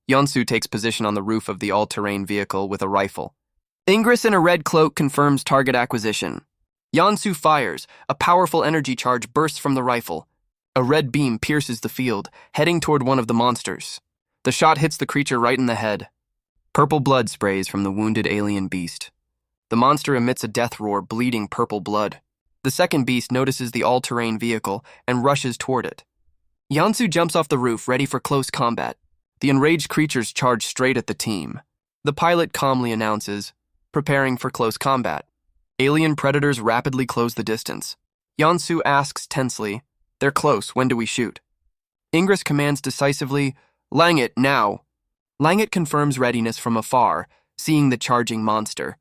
Youngsoo takes position on the roof of the all-terrain vehicle with a rifle. Ingress in a red cloak confirms target acquisition. Youngsoo fires. A powerful energy charge bursts from the rifle. A red beam pierces the field, heading toward one of the monsters. The shot hits the creature right in the head. Purple blood sprays from the wounded alien beast. The monster emits a death roar, bleeding purple blood. The second beast notices the all-terrain vehicle and rushes toward it. Youngsoo jumps off the roof, ready for close combat. The enraged creatures charge straight at the team. The pilot calmly announces, preparing for close combat. Alien predators rapidly close the distance. Youngsoo asks tensely, "They're close, when do we shoot?" Ingress commands decisively, "Langit, now." Langit confirms readiness from afar, seeing the charging monster.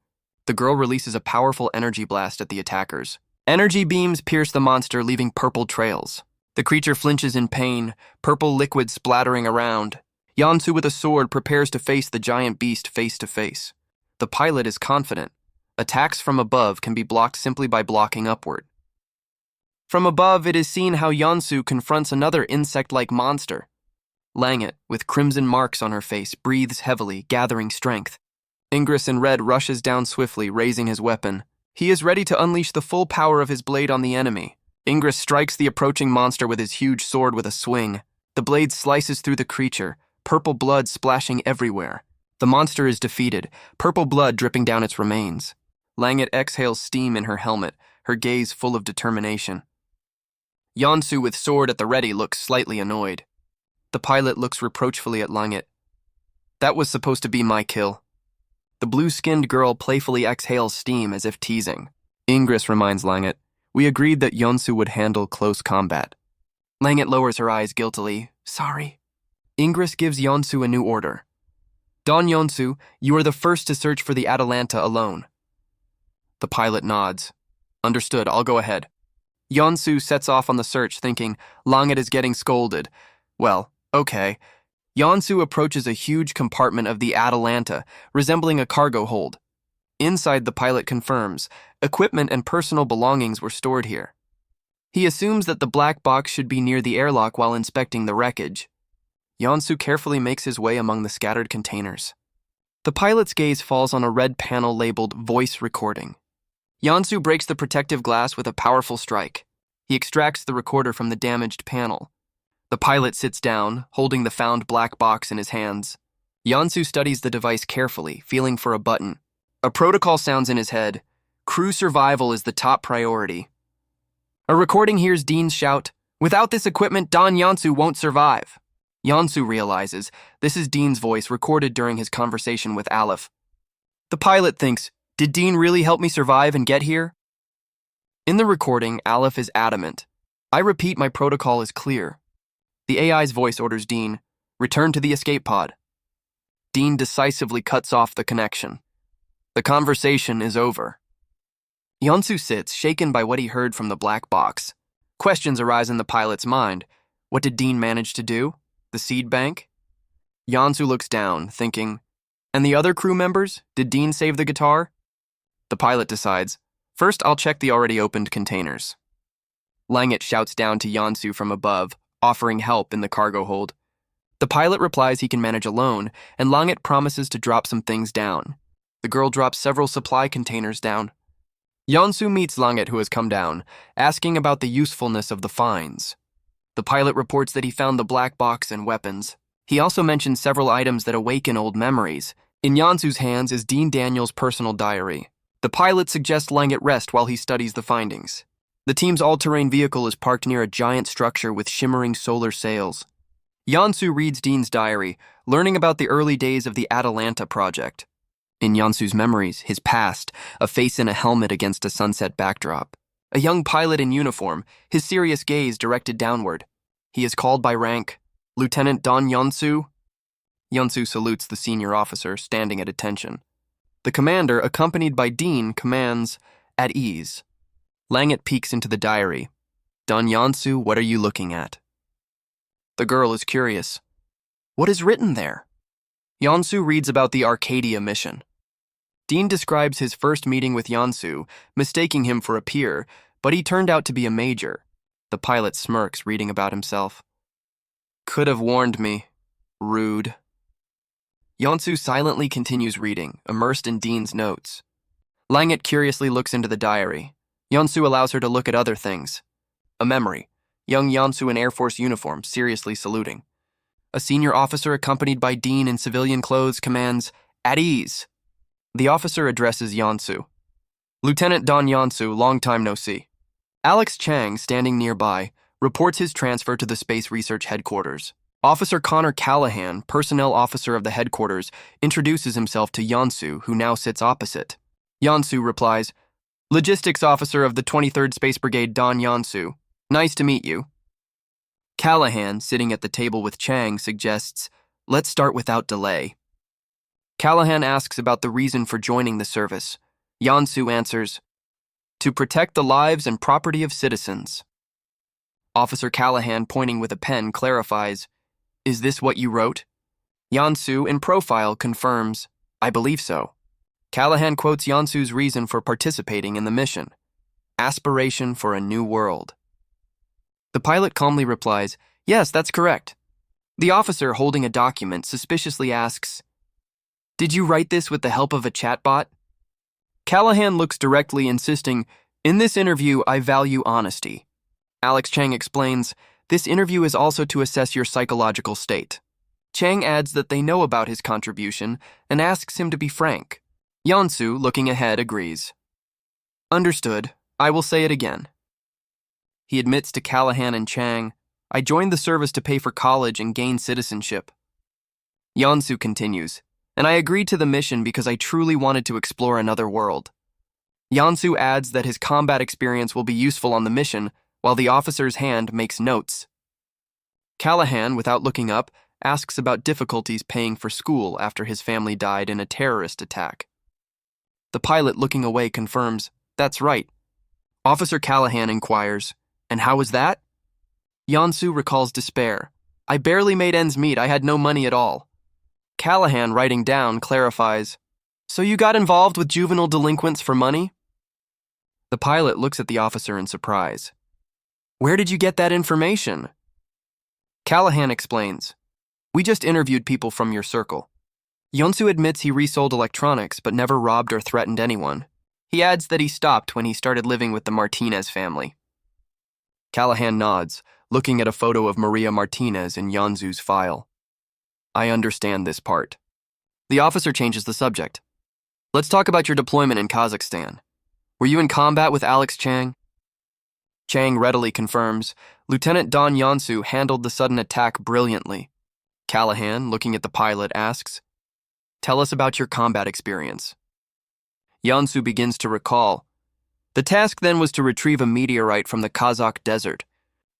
The girl releases a powerful energy blast at the attackers. Energy beams pierce the monster, leaving purple trails. The creature flinches in pain, purple liquid splattering around. Youngsoo with a sword prepares to face the giant beast face to face. The pilot is confident. Attacks from above can be blocked simply by blocking upward. From above, it is seen how Youngsoo confronts another insect-like monster. Langit, with crimson marks on her face, breathes heavily, gathering strength. Ingress in red rushes down swiftly, raising his weapon. He is ready to unleash the full power of his blade on the enemy. Ingress strikes the approaching monster with his huge sword with a swing. The blade slices through the creature, purple blood splashing everywhere. The monster is defeated, purple blood dripping down its remains. Langit exhales steam in her helmet, her gaze full of determination. Youngsoo, with sword at the ready, looks slightly annoyed. The pilot looks reproachfully at Langit. "That was supposed to be my kill." The blue-skinned girl playfully exhales steam as if teasing. Ingress reminds Langit, "We agreed that Youngsoo would handle close combat." Langit lowers her eyes guiltily. "Sorry." Ingress gives Youngsoo a new order. "Dong Youngsoo, you are the first to search for the Atalante alone." The pilot nods. "Understood, I'll go ahead." Youngsoo sets off on the search, thinking, Langit is getting scolded. Well, okay. Youngsoo approaches a huge compartment of the Atalante, resembling a cargo hold. Inside, the pilot confirms, equipment and personal belongings were stored here. He assumes that the black box should be near the airlock while inspecting the wreckage. Youngsoo carefully makes his way among the scattered containers. The pilot's gaze falls on a red panel labeled Voice Recording. Youngsoo breaks the protective glass with a powerful strike. He extracts the recorder from the damaged panel. The pilot sits down, holding the found black box in his hands. Youngsoo studies the device carefully, feeling for a button. A protocol sounds in his head. Crew survival is the top priority. A recording hears Dean's shout, "Without this equipment, Dong Youngsoo won't survive." Youngsoo realizes this is Dean's voice recorded during his conversation with Aleph. The pilot thinks, did Dean really help me survive and get here? In the recording, Aleph is adamant. I repeat, my protocol is clear. The AI's voice orders Dean, return to the escape pod. Dean decisively cuts off the connection. The conversation is over. Youngsoo sits, shaken by what he heard from the black box. Questions arise in the pilot's mind. What did Dean manage to do? The seed bank? Youngsoo looks down, thinking, and the other crew members? Did Dean save the guitar? The pilot decides, first I'll check the already opened containers. Langit shouts down to Youngsoo from above, offering help in the cargo hold. The pilot replies he can manage alone, and Langit promises to drop some things down. The girl drops several supply containers down. Youngsoo meets Langit, who has come down, asking about the usefulness of the finds. The pilot reports that he found the black box and weapons. He also mentions several items that awaken old memories. In Youngsoo's hands is Dean Daniels' personal diary. The pilot suggests Langit rest while he studies the findings. The team's all-terrain vehicle is parked near a giant structure with shimmering solar sails. Youngsoo reads Dean's diary, learning about the early days of the Atalante project. In Youngsoo's memories, his past, a face in a helmet against a sunset backdrop. A young pilot in uniform, his serious gaze directed downward. He is called by rank, Lieutenant Dong Youngsoo. Youngsoo salutes the senior officer, standing at attention. The commander, accompanied by Dean, commands, "At ease." Langit peeks into the diary. "Dong Youngsoo, what are you looking at?" The girl is curious. What is written there? Youngsoo reads about the Arcadia mission. Dean describes his first meeting with Youngsoo, mistaking him for a peer, but he turned out to be a major. The pilot smirks, reading about himself. Could have warned me. Rude. Youngsoo silently continues reading, immersed in Dean's notes. Langit curiously looks into the diary. Youngsoo allows her to look at other things. A memory. Young Youngsoo in Air Force uniform, seriously saluting. A senior officer accompanied by Dean in civilian clothes commands, "At ease." The officer addresses Youngsoo. "Lieutenant Dong Youngsoo, long time no see." Alex Chang, standing nearby, reports his transfer to the Space Research Headquarters. Officer Connor Callahan, personnel officer of the headquarters, introduces himself to Youngsoo, who now sits opposite. Youngsoo replies, "Logistics officer of the 23rd Space Brigade, Dong Youngsoo. Nice to meet you." Callahan, sitting at the table with Chang, suggests, "Let's start without delay." Callahan asks about the reason for joining the service. Youngsoo answers, "To protect the lives and property of citizens." Officer Callahan, pointing with a pen, clarifies, "Is this what you wrote?" Youngsoo, in profile, confirms, "I believe so." Callahan quotes Youngsoo's reason for participating in the mission. Aspiration for a new world. The pilot calmly replies, "Yes, that's correct." The officer, holding a document, suspiciously asks, "Did you write this with the help of a chatbot?" Callahan looks directly, insisting, "In this interview, I value honesty." Alex Chang explains, "This interview is also to assess your psychological state." Chang adds that they know about his contribution and asks him to be frank. Youngsoo, looking ahead, agrees. "Understood. I will say it again." He admits to Callahan and Chang, "I joined the service to pay for college and gain citizenship." Youngsoo continues, "And I agreed to the mission because I truly wanted to explore another world." Youngsoo adds that his combat experience will be useful on the mission, while the officer's hand makes notes. Callahan, without looking up, asks about difficulties paying for school after his family died in a terrorist attack. The pilot, looking away, confirms, "That's right." Officer Callahan inquires, "And how was that?" Youngsoo recalls despair. "I barely made ends meet. I had no money at all." Callahan, writing down, clarifies, "So you got involved with juvenile delinquents for money?" The pilot looks at the officer in surprise. "Where did you get that information?" Callahan explains, "We just interviewed people from your circle." Youngsoo admits he resold electronics but never robbed or threatened anyone. He adds that he stopped when he started living with the Martinez family. Callahan nods, looking at a photo of Maria Martinez in Youngsoo's file. "I understand this part." The officer changes the subject. "Let's talk about your deployment in Kazakhstan. Were you in combat with Alex Chang?" Chang readily confirms, "Lieutenant Dong Youngsoo handled the sudden attack brilliantly." Callahan, looking at the pilot, asks, "Tell us about your combat experience." Youngsoo begins to recall. The task then was to retrieve a meteorite from the Kazakh desert.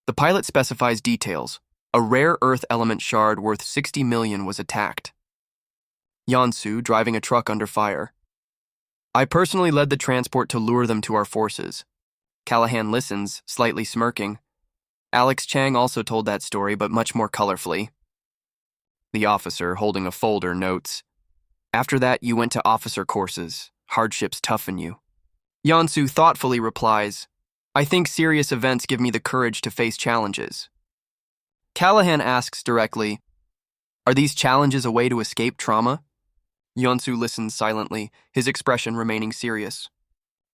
The pilot specifies details. A rare earth element shard worth 60 million was attacked. Youngsoo, driving a truck under fire. "I personally led the transport to lure them to our forces." Callahan listens, slightly smirking. Alex Chang also told that story, but much more colorfully. The officer, holding a folder, notes, "After that, you went to officer courses. Hardships toughen you." Youngsoo thoughtfully replies, "I think serious events give me the courage to face challenges." Callahan asks directly, "Are these challenges a way to escape trauma?" Youngsoo listens silently, his expression remaining serious.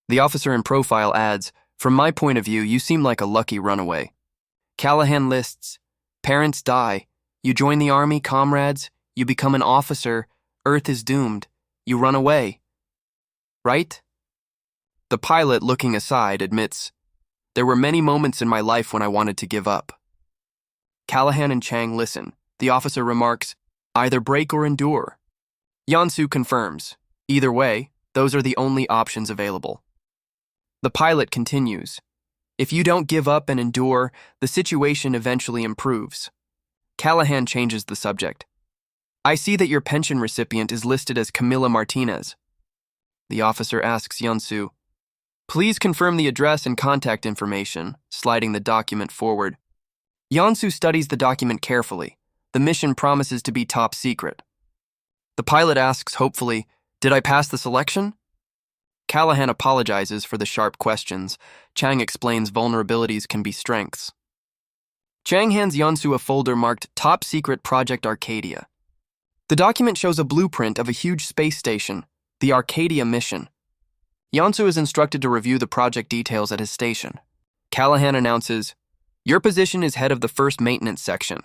The officer in profile adds, "From my point of view, you seem like a lucky runaway." Callahan lists, "Parents die. You join the army, comrades. You become an officer. Earth is doomed. You run away. Right?" The pilot, looking aside, admits, "There were many moments in my life when I wanted to give up." Callahan and Chang listen, The officer remarks, either break or endure. Youngsoo confirms, either way, those are the only options available. The pilot continues, if you don't give up and endure, the situation eventually improves. Callahan changes the subject. I see that your pension recipient is listed as Camila Martinez. The officer asks Youngsoo, please confirm the address and contact information, sliding the document forward. Youngsoo studies the document carefully. The mission promises to be top secret. The pilot asks hopefully, did I pass the selection? Callahan apologizes for the sharp questions. Chang explains vulnerabilities can be strengths. Chang hands Youngsoo a folder marked Top Secret Project Arcadia. The document shows a blueprint of a huge space station, the Arcadia mission. Youngsoo is instructed to review the project details at his station. Callahan announces, your position is head of the first maintenance section.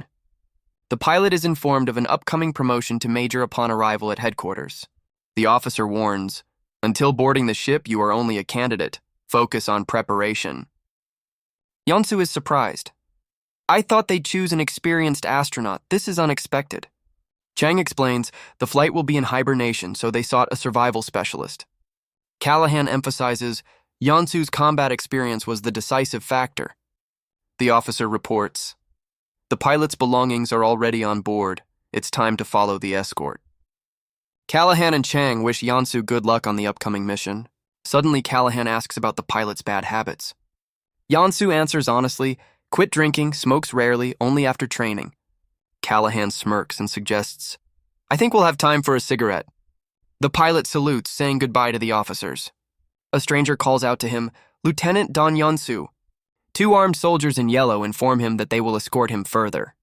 The pilot is informed of an upcoming promotion to major upon arrival at headquarters. The officer warns, until boarding the ship, you are only a candidate. Focus on preparation. Youngsoo is surprised. I thought they'd choose an experienced astronaut. This is unexpected. Chang explains the flight will be in hibernation, so they sought a survival specialist. Callahan emphasizes Youngsoo's combat experience was the decisive factor. The officer reports, the pilot's belongings are already on board. It's time to follow the escort. Callahan and Chang wish Youngsoo good luck on the upcoming mission. Suddenly, Callahan asks about the pilot's bad habits. Youngsoo answers honestly, quit drinking, smokes rarely, only after training. Callahan smirks and suggests, I think we'll have time for a cigarette. The pilot salutes, saying goodbye to the officers. A stranger calls out to him, Lieutenant Dong Youngsoo. Two armed soldiers in yellow inform him that they will escort him further.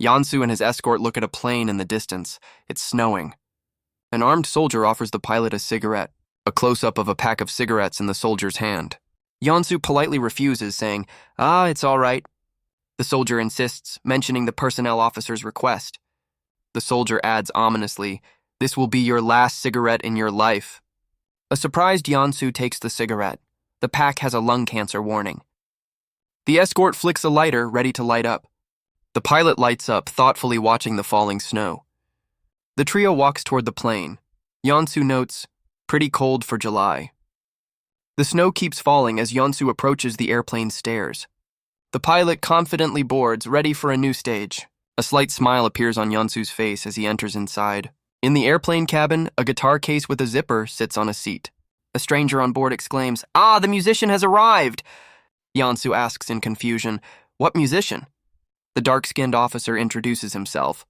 Youngsoo and his escort look at a plane in the distance. It's snowing. An armed soldier offers the pilot a cigarette, a close-up of a pack of cigarettes in the soldier's hand. Youngsoo politely refuses, saying, it's all right. The soldier insists, mentioning the personnel officer's request. The soldier adds ominously, this will be your last cigarette in your life. A surprised Youngsoo takes the cigarette. The pack has a lung cancer warning. The escort flicks a lighter, ready to light up. The pilot lights up, thoughtfully watching the falling snow. The trio walks toward the plane. Youngsoo notes, pretty cold for July. The snow keeps falling as Youngsoo approaches the airplane's stairs. The pilot confidently boards, ready for a new stage. A slight smile appears on Youngsoo's face as he enters inside. In the airplane cabin, a guitar case with a zipper sits on a seat. A stranger on board exclaims, the musician has arrived! Youngsoo asks in confusion, what musician? The dark-skinned officer introduces himself.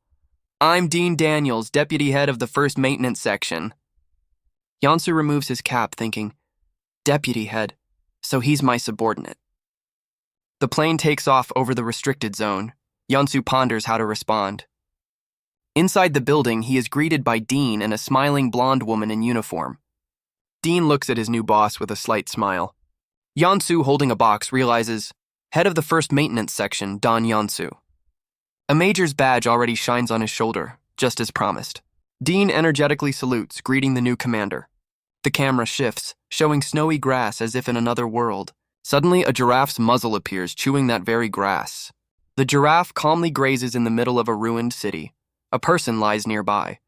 I'm Dean Daniels, deputy head of the first maintenance section. Youngsoo removes his cap, thinking, deputy head, so he's my subordinate. The plane takes off over the restricted zone. Youngsoo ponders how to respond. Inside the building, he is greeted by Dean and a smiling blonde woman in uniform. Dean looks at his new boss with a slight smile. Youngsoo, holding a box, realizes, head of the first maintenance section, Dong Youngsoo. A major's badge already shines on his shoulder, just as promised. Dean energetically salutes, greeting the new commander. The camera shifts, showing snowy grass as if in another world. Suddenly, a giraffe's muzzle appears, chewing that very grass. The giraffe calmly grazes in the middle of a ruined city. A person lies nearby.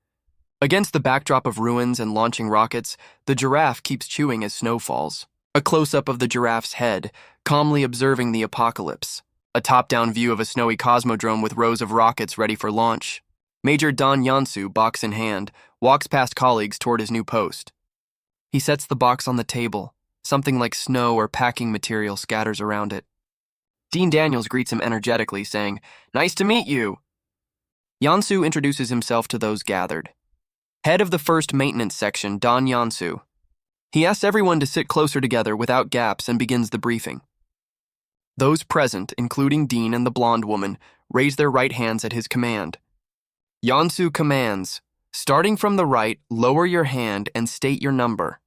Against the backdrop of ruins and launching rockets, the giraffe keeps chewing as snow falls. A close-up of the giraffe's head, calmly observing the apocalypse. A top-down view of a snowy cosmodrome with rows of rockets ready for launch. Major Dong Youngsoo, box in hand, walks past colleagues toward his new post. He sets the box on the table. Something like snow or packing material scatters around it. Dean Daniels greets him energetically, saying, "Nice to meet you." Youngsoo introduces himself to those gathered. Head of the first maintenance section, Dong Youngsoo. He asks everyone to sit closer together without gaps and begins the briefing. Those present, including Dean and the blonde woman, raise their right hands at his command. Youngsoo commands, starting from the right, lower your hand and state your number.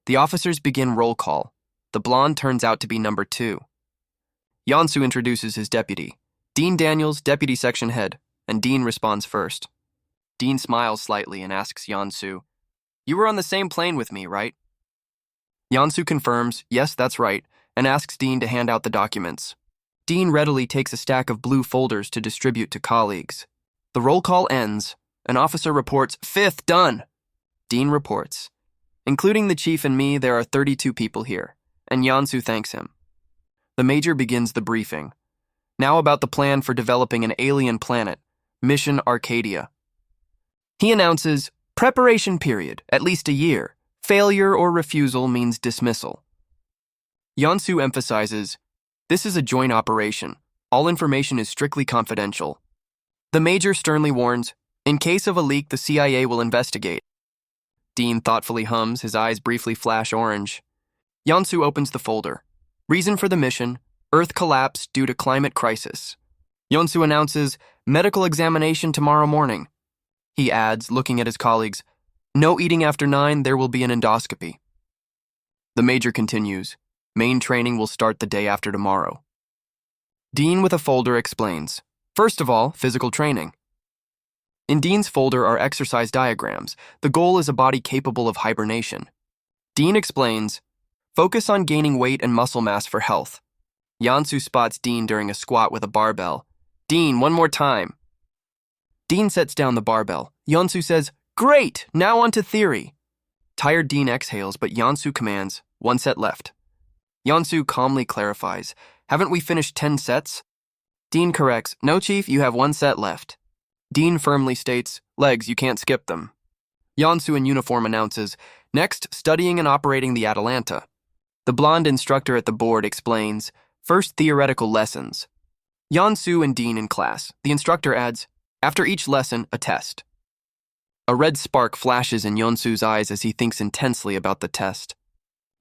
The officers begin roll call. The blonde turns out to be number 2. Youngsoo introduces his deputy, Dean Daniels, deputy section head, and Dean responds first. Dean smiles slightly and asks Youngsoo, "You were on the same plane with me, right?" Youngsoo confirms, "Yes, that's right," and asks Dean to hand out the documents. Dean readily takes a stack of blue folders to distribute to colleagues. The roll call ends. An officer reports, "Fifth, done." Dean reports, "Including the chief and me, there are 32 people here," and Youngsoo thanks him. The major begins the briefing. Now about the plan for developing an alien planet, Mission Arcadia. He announces, "Preparation period, at least a year. Failure or refusal means dismissal." Youngsoo emphasizes, "This is a joint operation. All information is strictly confidential." The major sternly warns, "In case of a leak, the CIA will investigate." Dean thoughtfully hums, his eyes briefly flash orange. Youngsoo opens the folder. Reason for the mission, Earth collapse due to climate crisis. Youngsoo announces, "Medical examination tomorrow morning." He adds, looking at his colleagues, "No eating after 9, there will be an endoscopy." The major continues, "Main training will start the day after tomorrow." Dean with a folder explains, "First of all, physical training." In Dean's folder are exercise diagrams. The goal is a body capable of hibernation. Dean explains, "Focus on gaining weight and muscle mass for health." Youngsoo spots Dean during a squat with a barbell. "Dean, one more time." Dean sets down the barbell. Youngsoo says, "Great, now on to theory." Tired Dean exhales, but Youngsoo commands, "One set left." Youngsoo calmly clarifies, "Haven't we finished 10 sets?" Dean corrects, "No, Chief, you have 1 set left." Dean firmly states, "Legs, you can't skip them." Youngsoo in uniform announces, "Next, studying and operating the Atalante." The blonde instructor at the board explains, "First, theoretical lessons." Youngsoo and Dean in class. The instructor adds, "After each lesson, a test." A red spark flashes in Youngsoo's eyes as he thinks intensely about the test.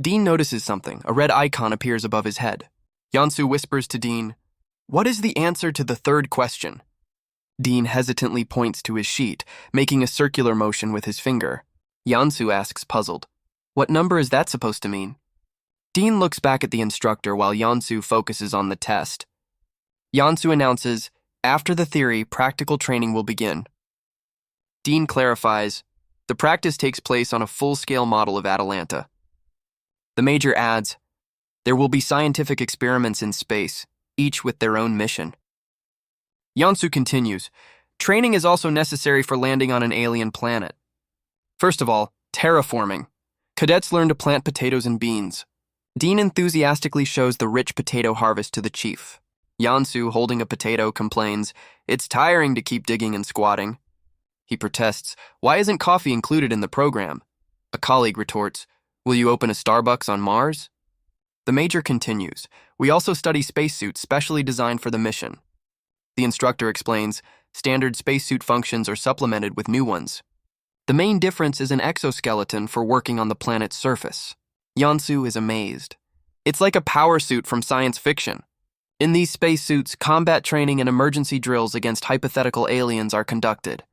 Dean notices something. A red icon appears above his head. Youngsoo whispers to Dean, "What is the answer to the third question?" Dean hesitantly points to his sheet, making a circular motion with his finger. Youngsoo asks, puzzled, "What number is that supposed to mean?" Dean looks back at the instructor while Youngsoo focuses on the test. Youngsoo announces, "After the theory, practical training will begin." Dean clarifies, "The practice takes place on a full-scale model of Atalante." The major adds, "There will be scientific experiments in space, each with their own mission." Youngsoo continues, "Training is also necessary for landing on an alien planet. First of all, terraforming. Cadets learn to plant potatoes and beans." Dean enthusiastically shows the rich potato harvest to the chief. Youngsoo, holding a potato, complains, "It's tiring to keep digging and squatting." He protests, "Why isn't coffee included in the program?" A colleague retorts, "Will you open a Starbucks on Mars?" The major continues, "We also study spacesuits specially designed for the mission." The instructor explains, "Standard spacesuit functions are supplemented with new ones. The main difference is an exoskeleton for working on the planet's surface." Youngsoo is amazed. "It's like a power suit from science fiction." In these spacesuits, combat training and emergency drills against hypothetical aliens are conducted.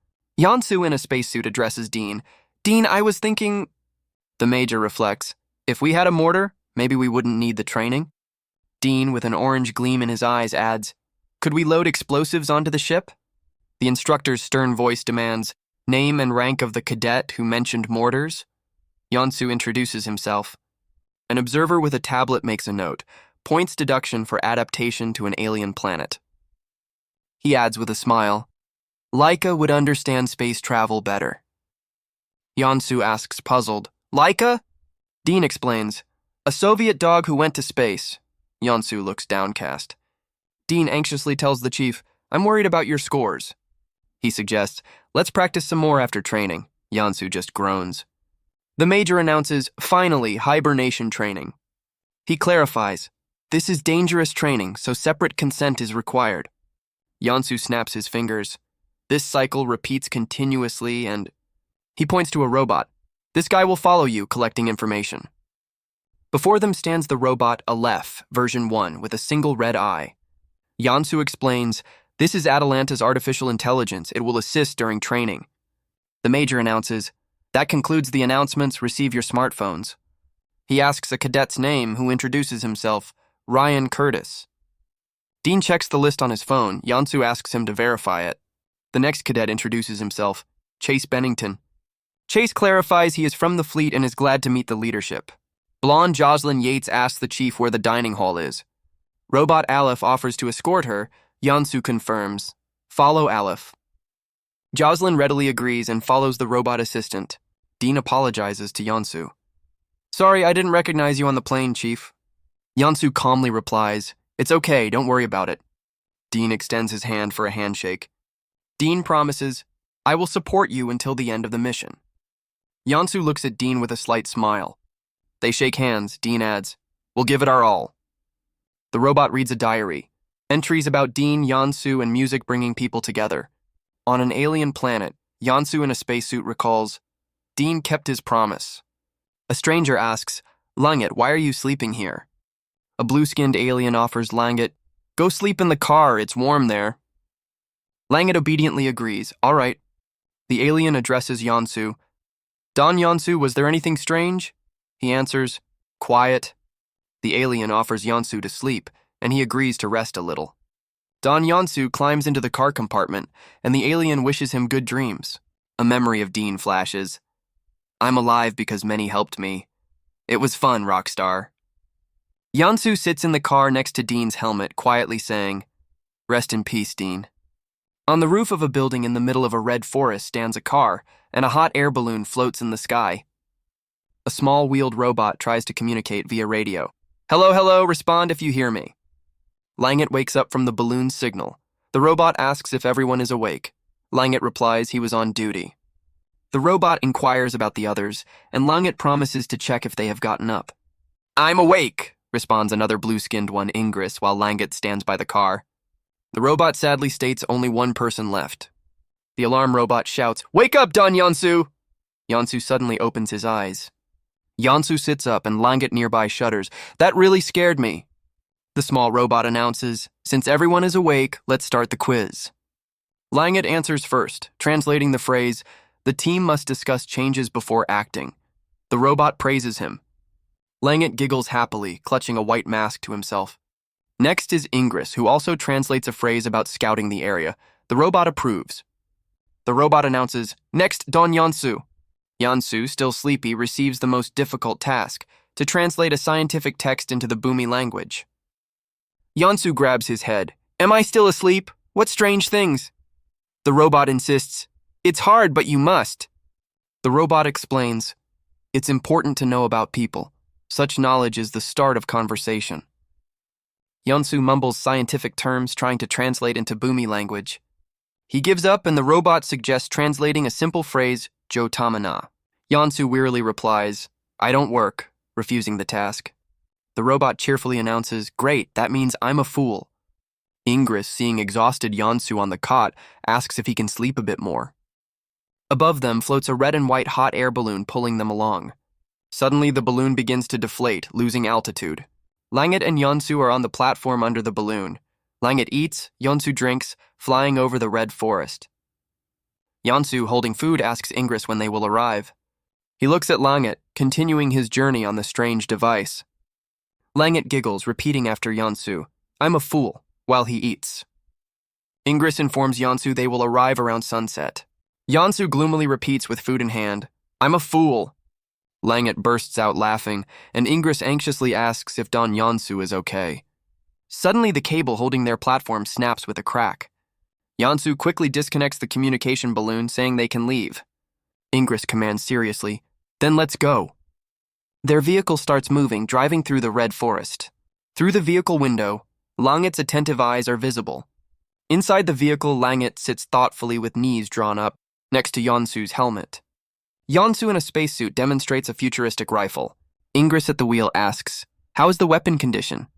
Youngsoo in a spacesuit addresses Dean. "Dean, I was thinking..." The major reflects, "If we had a mortar, maybe we wouldn't need the training." Dean, with an orange gleam in his eyes, adds, "Could we load explosives onto the ship?" The instructor's stern voice demands, "Name and rank of the cadet who mentioned mortars." Youngsoo introduces himself. An observer with a tablet makes a note, points deduction for adaptation to an alien planet. He adds with a smile, "Laika would understand space travel better." Youngsoo asks, puzzled, "Laika?" Dean explains, "A Soviet dog who went to space." Youngsoo looks downcast. Dean anxiously tells the chief, "I'm worried about your scores." He suggests, "Let's practice some more after training." Youngsoo just groans. The major announces, "Finally, hibernation training." He clarifies, "This is dangerous training, so separate consent is required." Youngsoo snaps his fingers. This cycle repeats continuously and... He points to a robot. "This guy will follow you, collecting information." Before them stands the robot Aleph, version 1, with a single red eye. Youngsoo explains, "This is Atalanta's artificial intelligence. It will assist during training." The major announces, "That concludes the announcements. Receive your smartphones." He asks a cadet's name, who introduces himself, Ryan Curtis. Dean checks the list on his phone. Youngsoo asks him to verify it. The next cadet introduces himself, Chase Bennington. Chase clarifies he is from the fleet and is glad to meet the leadership. Blonde Jocelyn Yates asks the chief where the dining hall is. Robot Aleph offers to escort her. Youngsoo confirms. Follow Aleph. Jocelyn readily agrees and follows the robot assistant. Dean apologizes to Youngsoo. Sorry, I didn't recognize you on the plane, Chief. Youngsoo calmly replies, It's okay, don't worry about it. Dean extends his hand for a handshake. Dean promises, I will support you until the end of the mission. Youngsoo looks at Dean with a slight smile. They shake hands. Dean adds, We'll give it our all. The robot reads a diary. Entries about Dean, Youngsoo, and music bringing people together. On an alien planet, Youngsoo in a spacesuit recalls, Dean kept his promise. A stranger asks, Langet, why are you sleeping here? A blue-skinned alien offers Langet, Go sleep in the car, it's warm there. Langet obediently agrees, all right. The alien addresses Youngsoo. Dong Youngsoo, was there anything strange? He answers, Quiet. The alien offers Youngsoo to sleep, and he agrees to rest a little. Dong Youngsoo climbs into the car compartment, and the alien wishes him good dreams. A memory of Dean flashes. I'm alive because many helped me. It was fun, Rockstar. Youngsoo sits in the car next to Dean's helmet, quietly saying, Rest in peace, Dean. On the roof of a building in the middle of a red forest stands a car, and a hot air balloon floats in the sky. A small wheeled robot tries to communicate via radio. Hello, hello, respond if you hear me. Langet wakes up from the balloon's signal. The robot asks if everyone is awake. Langet replies he was on duty. The robot inquires about the others, and Langet promises to check if they have gotten up. I'm awake, responds another blue-skinned one, Ingress, while Langet stands by the car. The robot sadly states only one person left. The alarm robot shouts, Wake up, Dong Youngsoo! Youngsoo suddenly opens his eyes. Youngsoo sits up and Langet nearby shudders. That really scared me. The small robot announces, Since everyone is awake, let's start the quiz. Langet answers first, translating the phrase, The team must discuss changes before acting. The robot praises him. Langet giggles happily, clutching a white mask to himself. Next is Ingress, who also translates a phrase about scouting the area. The robot approves. The robot announces, Next, Dong Youngsoo. Youngsoo, still sleepy, receives the most difficult task, to translate a scientific text into the Boomy language. Youngsoo grabs his head. Am I still asleep? What strange things? The robot insists, It's hard, but you must. The robot explains, It's important to know about people. Such knowledge is the start of conversation. Youngsoo mumbles scientific terms, trying to translate into Boomy language. He gives up, and the robot suggests translating a simple phrase, Jo Tamana. Youngsoo wearily replies, I don't work, refusing the task. The robot cheerfully announces, Great, that means I'm a fool. Ingress, seeing exhausted Youngsoo on the cot, asks if he can sleep a bit more. Above them floats a red and white hot air balloon pulling them along. Suddenly, the balloon begins to deflate, losing altitude. Langet and Youngsoo are on the platform under the balloon. Langet eats, Youngsoo drinks, flying over the red forest. Youngsoo, holding food, asks Ingress when they will arrive. He looks at Langet, continuing his journey on the strange device. Langet giggles, repeating after Youngsoo, I'm a fool, while he eats. Ingress informs Youngsoo they will arrive around sunset. Youngsoo gloomily repeats with food in hand, I'm a fool. Langet bursts out laughing, and Ingress anxiously asks if Dong Youngsoo is okay. Suddenly, the cable holding their platform snaps with a crack. Youngsoo quickly disconnects the communication balloon, saying they can leave. Ingress commands seriously, Then let's go. Their vehicle starts moving, driving through the red forest. Through the vehicle window, Langet's attentive eyes are visible. Inside the vehicle, Langet sits thoughtfully with knees drawn up, next to Youngsoo's helmet. Youngsoo in a spacesuit demonstrates a futuristic rifle. Ingress at the wheel asks, How is the weapon condition?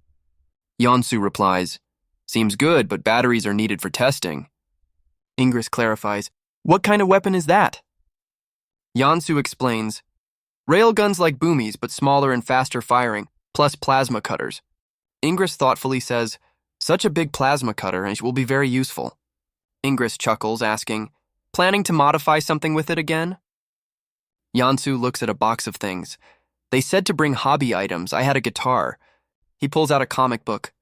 Youngsoo replies, Seems good, but batteries are needed for testing. Ingress clarifies, What kind of weapon is that? Youngsoo explains, Railguns like boomies, but smaller and faster firing, plus plasma cutters. Ingress thoughtfully says, Such a big plasma cutter, and it will be very useful. Ingress chuckles, asking, Planning to modify something with it again? Youngsoo looks at a box of things. They said to bring hobby items. I had a guitar. He pulls out a comic book.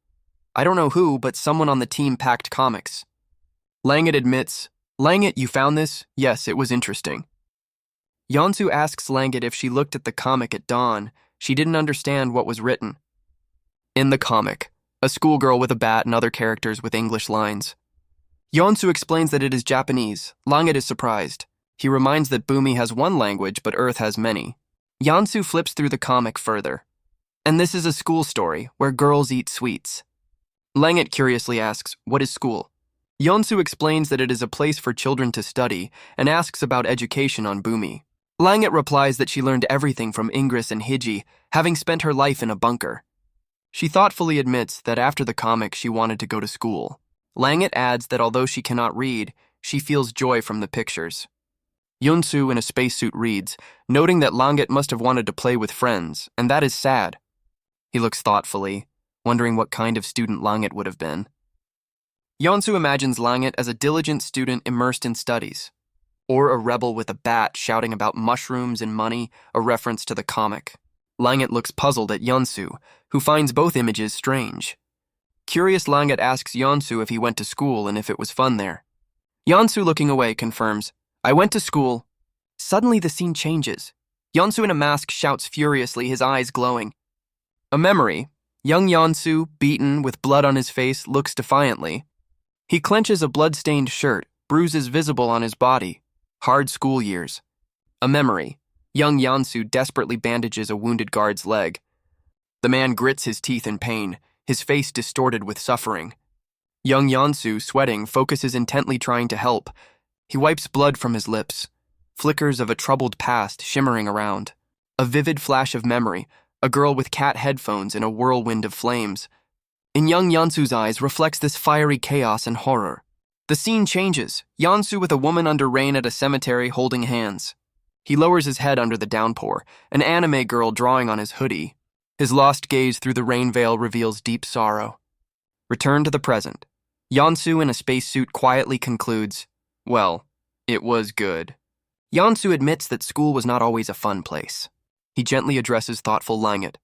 I don't know who, but someone on the team packed comics. Langet admits, Langet, you found this? Yes, it was interesting. Youngsoo asks Langet if she looked at the comic at dawn. She didn't understand what was written. In the comic, a schoolgirl with a bat and other characters with English lines. Yongsoo explains that it is Japanese. Langet is surprised. He reminds that Bumi has one language, but Earth has many. Yongsoo flips through the comic further. And this is a school story, where girls eat sweets. Langet curiously asks, what is school? Yongsoo explains that it is a place for children to study, and asks about education on Bumi. Langet replies that she learned everything from Ingress and Hiji, having spent her life in a bunker. She thoughtfully admits that after the comic she wanted to go to school. Langet adds that although she cannot read, she feels joy from the pictures. Yongsoo in a spacesuit reads, noting that Langet must have wanted to play with friends, and that is sad. He looks thoughtfully, wondering what kind of student Langet would have been. Yongsoo imagines Langet as a diligent student immersed in studies, or a rebel with a bat shouting about mushrooms and money, a reference to the comic. Langet looks puzzled at Yongsoo, who finds both images strange. Curious, Langet asks Yongsoo if he went to school and if it was fun there. Yongsoo, looking away, confirms, I went to school. Suddenly the scene changes. Yongsoo in a mask shouts furiously, his eyes glowing. A memory. Young Yongsoo, beaten, with blood on his face, looks defiantly. He clenches a blood-stained shirt, bruises visible on his body. Hard school years. A memory. Young Yongsoo desperately bandages a wounded guard's leg. The man grits his teeth in pain, his face distorted with suffering. Young Yongsoo, sweating, focuses intently trying to help. He wipes blood from his lips. Flickers of a troubled past shimmering around. A vivid flash of memory, a girl with cat headphones in a whirlwind of flames. In young Yongsoo's eyes reflects this fiery chaos and horror. The scene changes, Yongsoo with a woman under rain at a cemetery holding hands. He lowers his head under the downpour, an anime girl drawing on his hoodie. His lost gaze through the rain veil reveals deep sorrow. Return to the present. Yongsoo in a spacesuit quietly concludes, well, it was good. Yongsoo admits that school was not always a fun place. He gently addresses thoughtful Langet.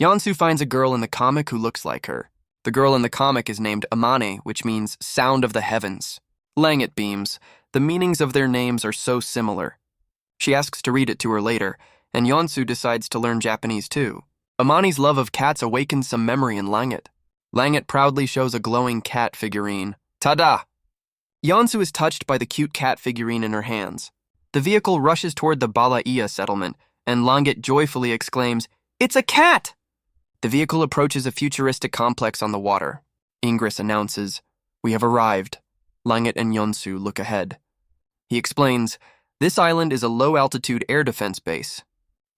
Yongsoo finds a girl in the comic who looks like her. The girl in the comic is named Amane, which means sound of the heavens. Langet beams. The meanings of their names are so similar. She asks to read it to her later, and Yongsoo decides to learn Japanese too. Amane's love of cats awakens some memory in Langet. Langet proudly shows a glowing cat figurine. Ta-da! Yongsoo is touched by the cute cat figurine in her hands. The vehicle rushes toward the Balaiya settlement, and Langet joyfully exclaims, it's a cat! The vehicle approaches a futuristic complex on the water. Ingress announces, we have arrived. Langet and Yongsoo look ahead. He explains, this island is a low-altitude air defense base.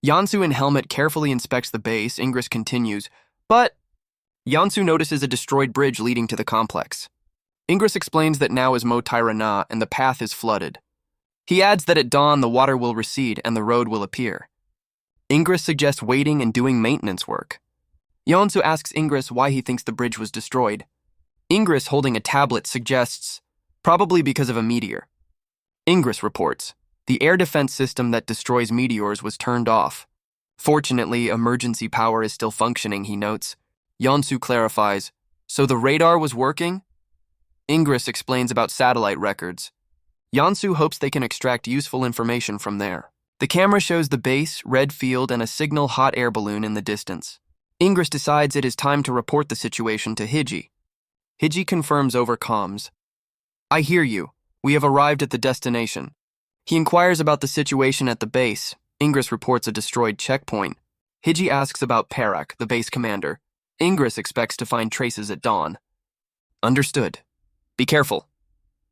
Yongsoo in helmet carefully inspects the base. Ingress continues, but Yongsoo notices a destroyed bridge leading to the complex. Ingress explains that now is Mo Taira Na and the path is flooded. He adds that at dawn the water will recede and the road will appear. Ingress suggests waiting and doing maintenance work. Yongsoo asks Ingress why he thinks the bridge was destroyed. Ingress, holding a tablet, suggests, probably because of a meteor. Ingress reports, the air defense system that destroys meteors was turned off. Fortunately, emergency power is still functioning, he notes. Yongsoo clarifies, so the radar was working? Ingress explains about satellite records. Yongsoo hopes they can extract useful information from there. The camera shows the base, red field, and a signal hot air balloon in the distance. Ingress decides it is time to report the situation to Hiji. Hiji confirms over comms. I hear you. We have arrived at the destination. He inquires about the situation at the base. Ingress reports a destroyed checkpoint. Hiji asks about Perak, the base commander. Ingress expects to find traces at dawn. Understood. Be careful.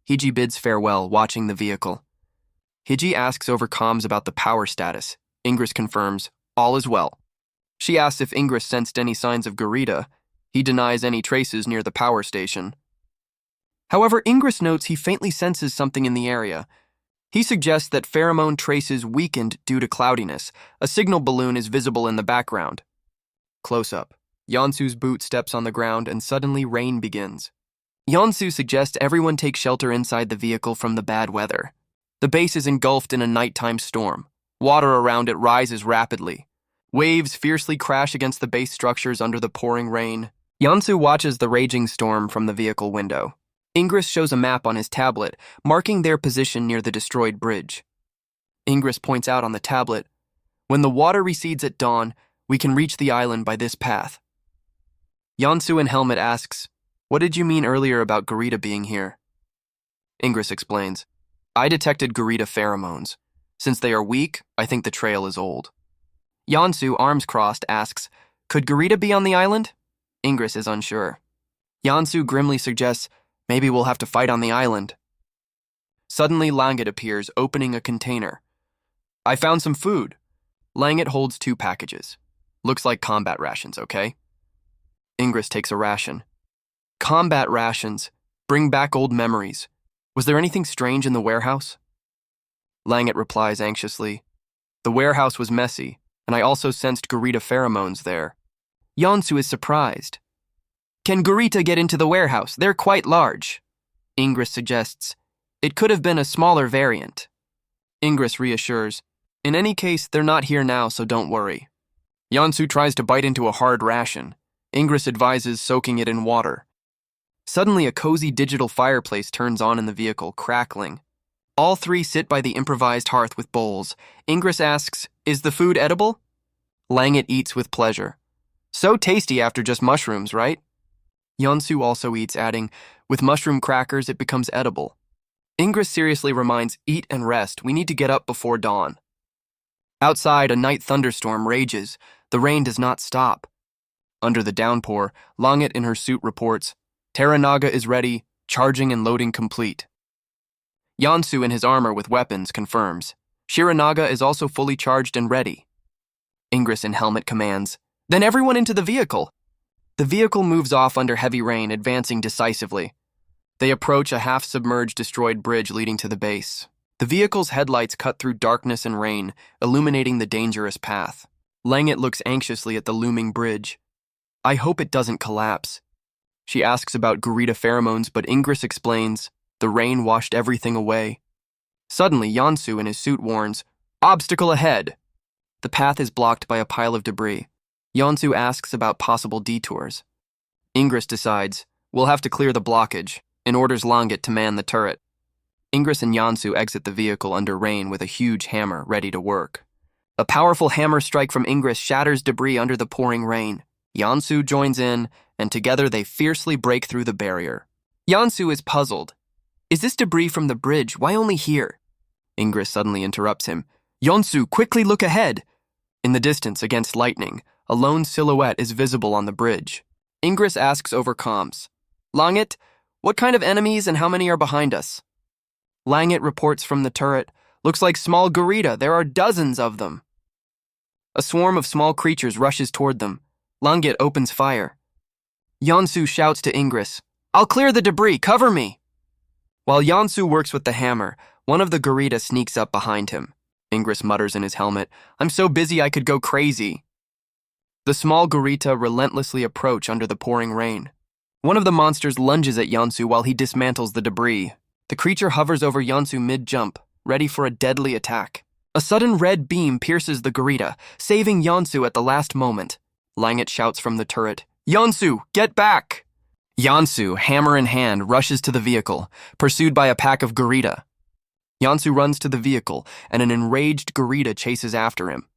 Hiji bids farewell, watching the vehicle. Hiji asks over comms about the power status. Ingress confirms, all is well. She asks if Ingress sensed any signs of Garita. He denies any traces near the power station. However, Ingress notes he faintly senses something in the area. He suggests that pheromone traces weakened due to cloudiness. A signal balloon is visible in the background. Close up. Yongsoo's boot steps on the ground and suddenly rain begins. Yongsoo suggests everyone take shelter inside the vehicle from the bad weather. The base is engulfed in a nighttime storm. Water around it rises rapidly. Waves fiercely crash against the base structures under the pouring rain. Yongsoo watches the raging storm from the vehicle window. Ingress shows a map on his tablet, marking their position near the destroyed bridge. Ingress points out on the tablet, when the water recedes at dawn, we can reach the island by this path. Youngsoo in helmet asks, "What did you mean earlier about Garita being here?" Ingress explains, "I detected Garita pheromones. Since they are weak, I think the trail is old." Youngsoo, arms crossed, asks, "Could Garita be on the island?" Ingress is unsure. Youngsoo grimly suggests, "Maybe we'll have to fight on the island." Suddenly, Langit appears, opening a container. "I found some food." Langit holds 2 packages. "Looks like combat rations, okay?" Ingress takes a ration. "Combat rations. Bring back old memories. Was there anything strange in the warehouse?" Langit replies anxiously, "The warehouse was messy, and I also sensed Garita pheromones there." Youngsoo is surprised. "Can Garita get into the warehouse? They're quite large." Ingress suggests, "It could have been a smaller variant." Ingress reassures, "In any case, they're not here now, so don't worry." Youngsoo tries to bite into a hard ration. Ingress advises soaking it in water. Suddenly, a cozy digital fireplace turns on in the vehicle, crackling. All 3 sit by the improvised hearth with bowls. Ingress asks, "Is the food edible?" Langit eats with pleasure. "So tasty after just mushrooms, right?" Youngsoo also eats, adding, "With mushroom crackers, it becomes edible." Ingress seriously reminds, "Eat and rest. We need to get up before dawn." Outside, a night thunderstorm rages. The rain does not stop. Under the downpour, Langit in her suit reports, "Teranaga is ready, charging and loading complete." Youngsoo in his armor with weapons confirms, "Shiranaga is also fully charged and ready." Ingress in helmet commands, "Then everyone into the vehicle." The vehicle moves off under heavy rain, advancing decisively. They approach a half-submerged destroyed bridge leading to the base. The vehicle's headlights cut through darkness and rain, illuminating the dangerous path. Langit looks anxiously at the looming bridge. "I hope it doesn't collapse." She asks about Garita pheromones, but Ingress explains, "The rain washed everything away." Suddenly, Youngsoo in his suit warns, "Obstacle ahead!" The path is blocked by a pile of debris. Youngsoo asks about possible detours. Ingress decides, "We'll have to clear the blockage," and orders Langit to man the turret. Ingress and Youngsoo exit the vehicle under rain with a huge hammer ready to work. A powerful hammer strike from Ingress shatters debris under the pouring rain. Youngsoo joins in, and together they fiercely break through the barrier. Youngsoo is puzzled. "Is this debris from the bridge? Why only here?" Ingress suddenly interrupts him. "Youngsoo, quickly look ahead!" In the distance, against lightning, a lone silhouette is visible on the bridge. Ingress asks over comms, "Langit, what kind of enemies and how many are behind us?" Langit reports from the turret, "Looks like small Garita. There are dozens of them." A swarm of small creatures rushes toward them. Langit opens fire. Youngsoo shouts to Ingress, "I'll clear the debris, cover me!" While Youngsoo works with the hammer, one of the Garita sneaks up behind him. Ingress mutters in his helmet, "I'm so busy I could go crazy." The small Garita relentlessly approach under the pouring rain. One of the monsters lunges at Youngsoo while he dismantles the debris. The creature hovers over Youngsoo mid-jump, ready for a deadly attack. A sudden red beam pierces the Garita, saving Youngsoo at the last moment. Langit shouts from the turret, "Youngsoo, get back!" Youngsoo, hammer in hand, rushes to the vehicle, pursued by a pack of Garita. Youngsoo runs to the vehicle, and an enraged Garita chases after him.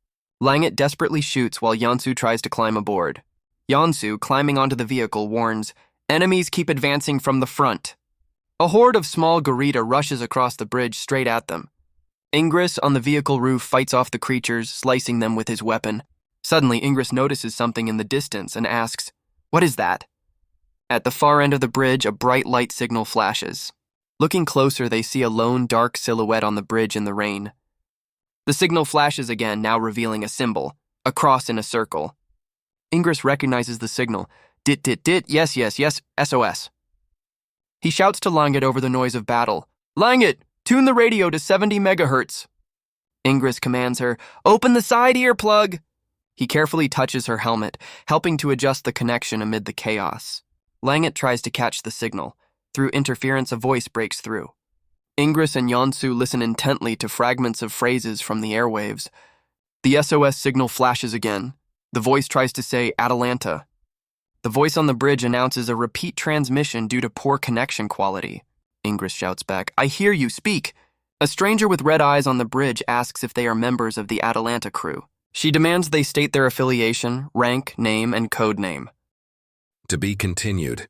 Langit desperately shoots while Youngsoo tries to climb aboard. Youngsoo, climbing onto the vehicle, warns, "Enemies keep advancing from the front." A horde of small Garita rushes across the bridge straight at them. Ingress on the vehicle roof fights off the creatures, slicing them with his weapon. Suddenly, Ingress notices something in the distance and asks, "What is that?" At the far end of the bridge, a bright light signal flashes. Looking closer, they see a lone, dark silhouette on the bridge in the rain. The signal flashes again, now revealing a symbol, a cross in a circle. Ingress recognizes the signal. "Dit, dit, dit, yes, yes, yes, SOS." He shouts to Langit over the noise of battle, "Langit, tune the radio to 70 megahertz." Ingress commands her, "Open the side earplug." He carefully touches her helmet, helping to adjust the connection amid the chaos. Langit tries to catch the signal. Through interference, a voice breaks through. Ingress and Youngsoo listen intently to fragments of phrases from the airwaves. The SOS signal flashes again. The voice tries to say Atalante. The voice on the bridge announces a repeat transmission due to poor connection quality. Ingress shouts back, "I hear you, speak." A stranger with red eyes on the bridge asks if they are members of the Atalante crew. She demands they state their affiliation, rank, name, and code name. To be continued.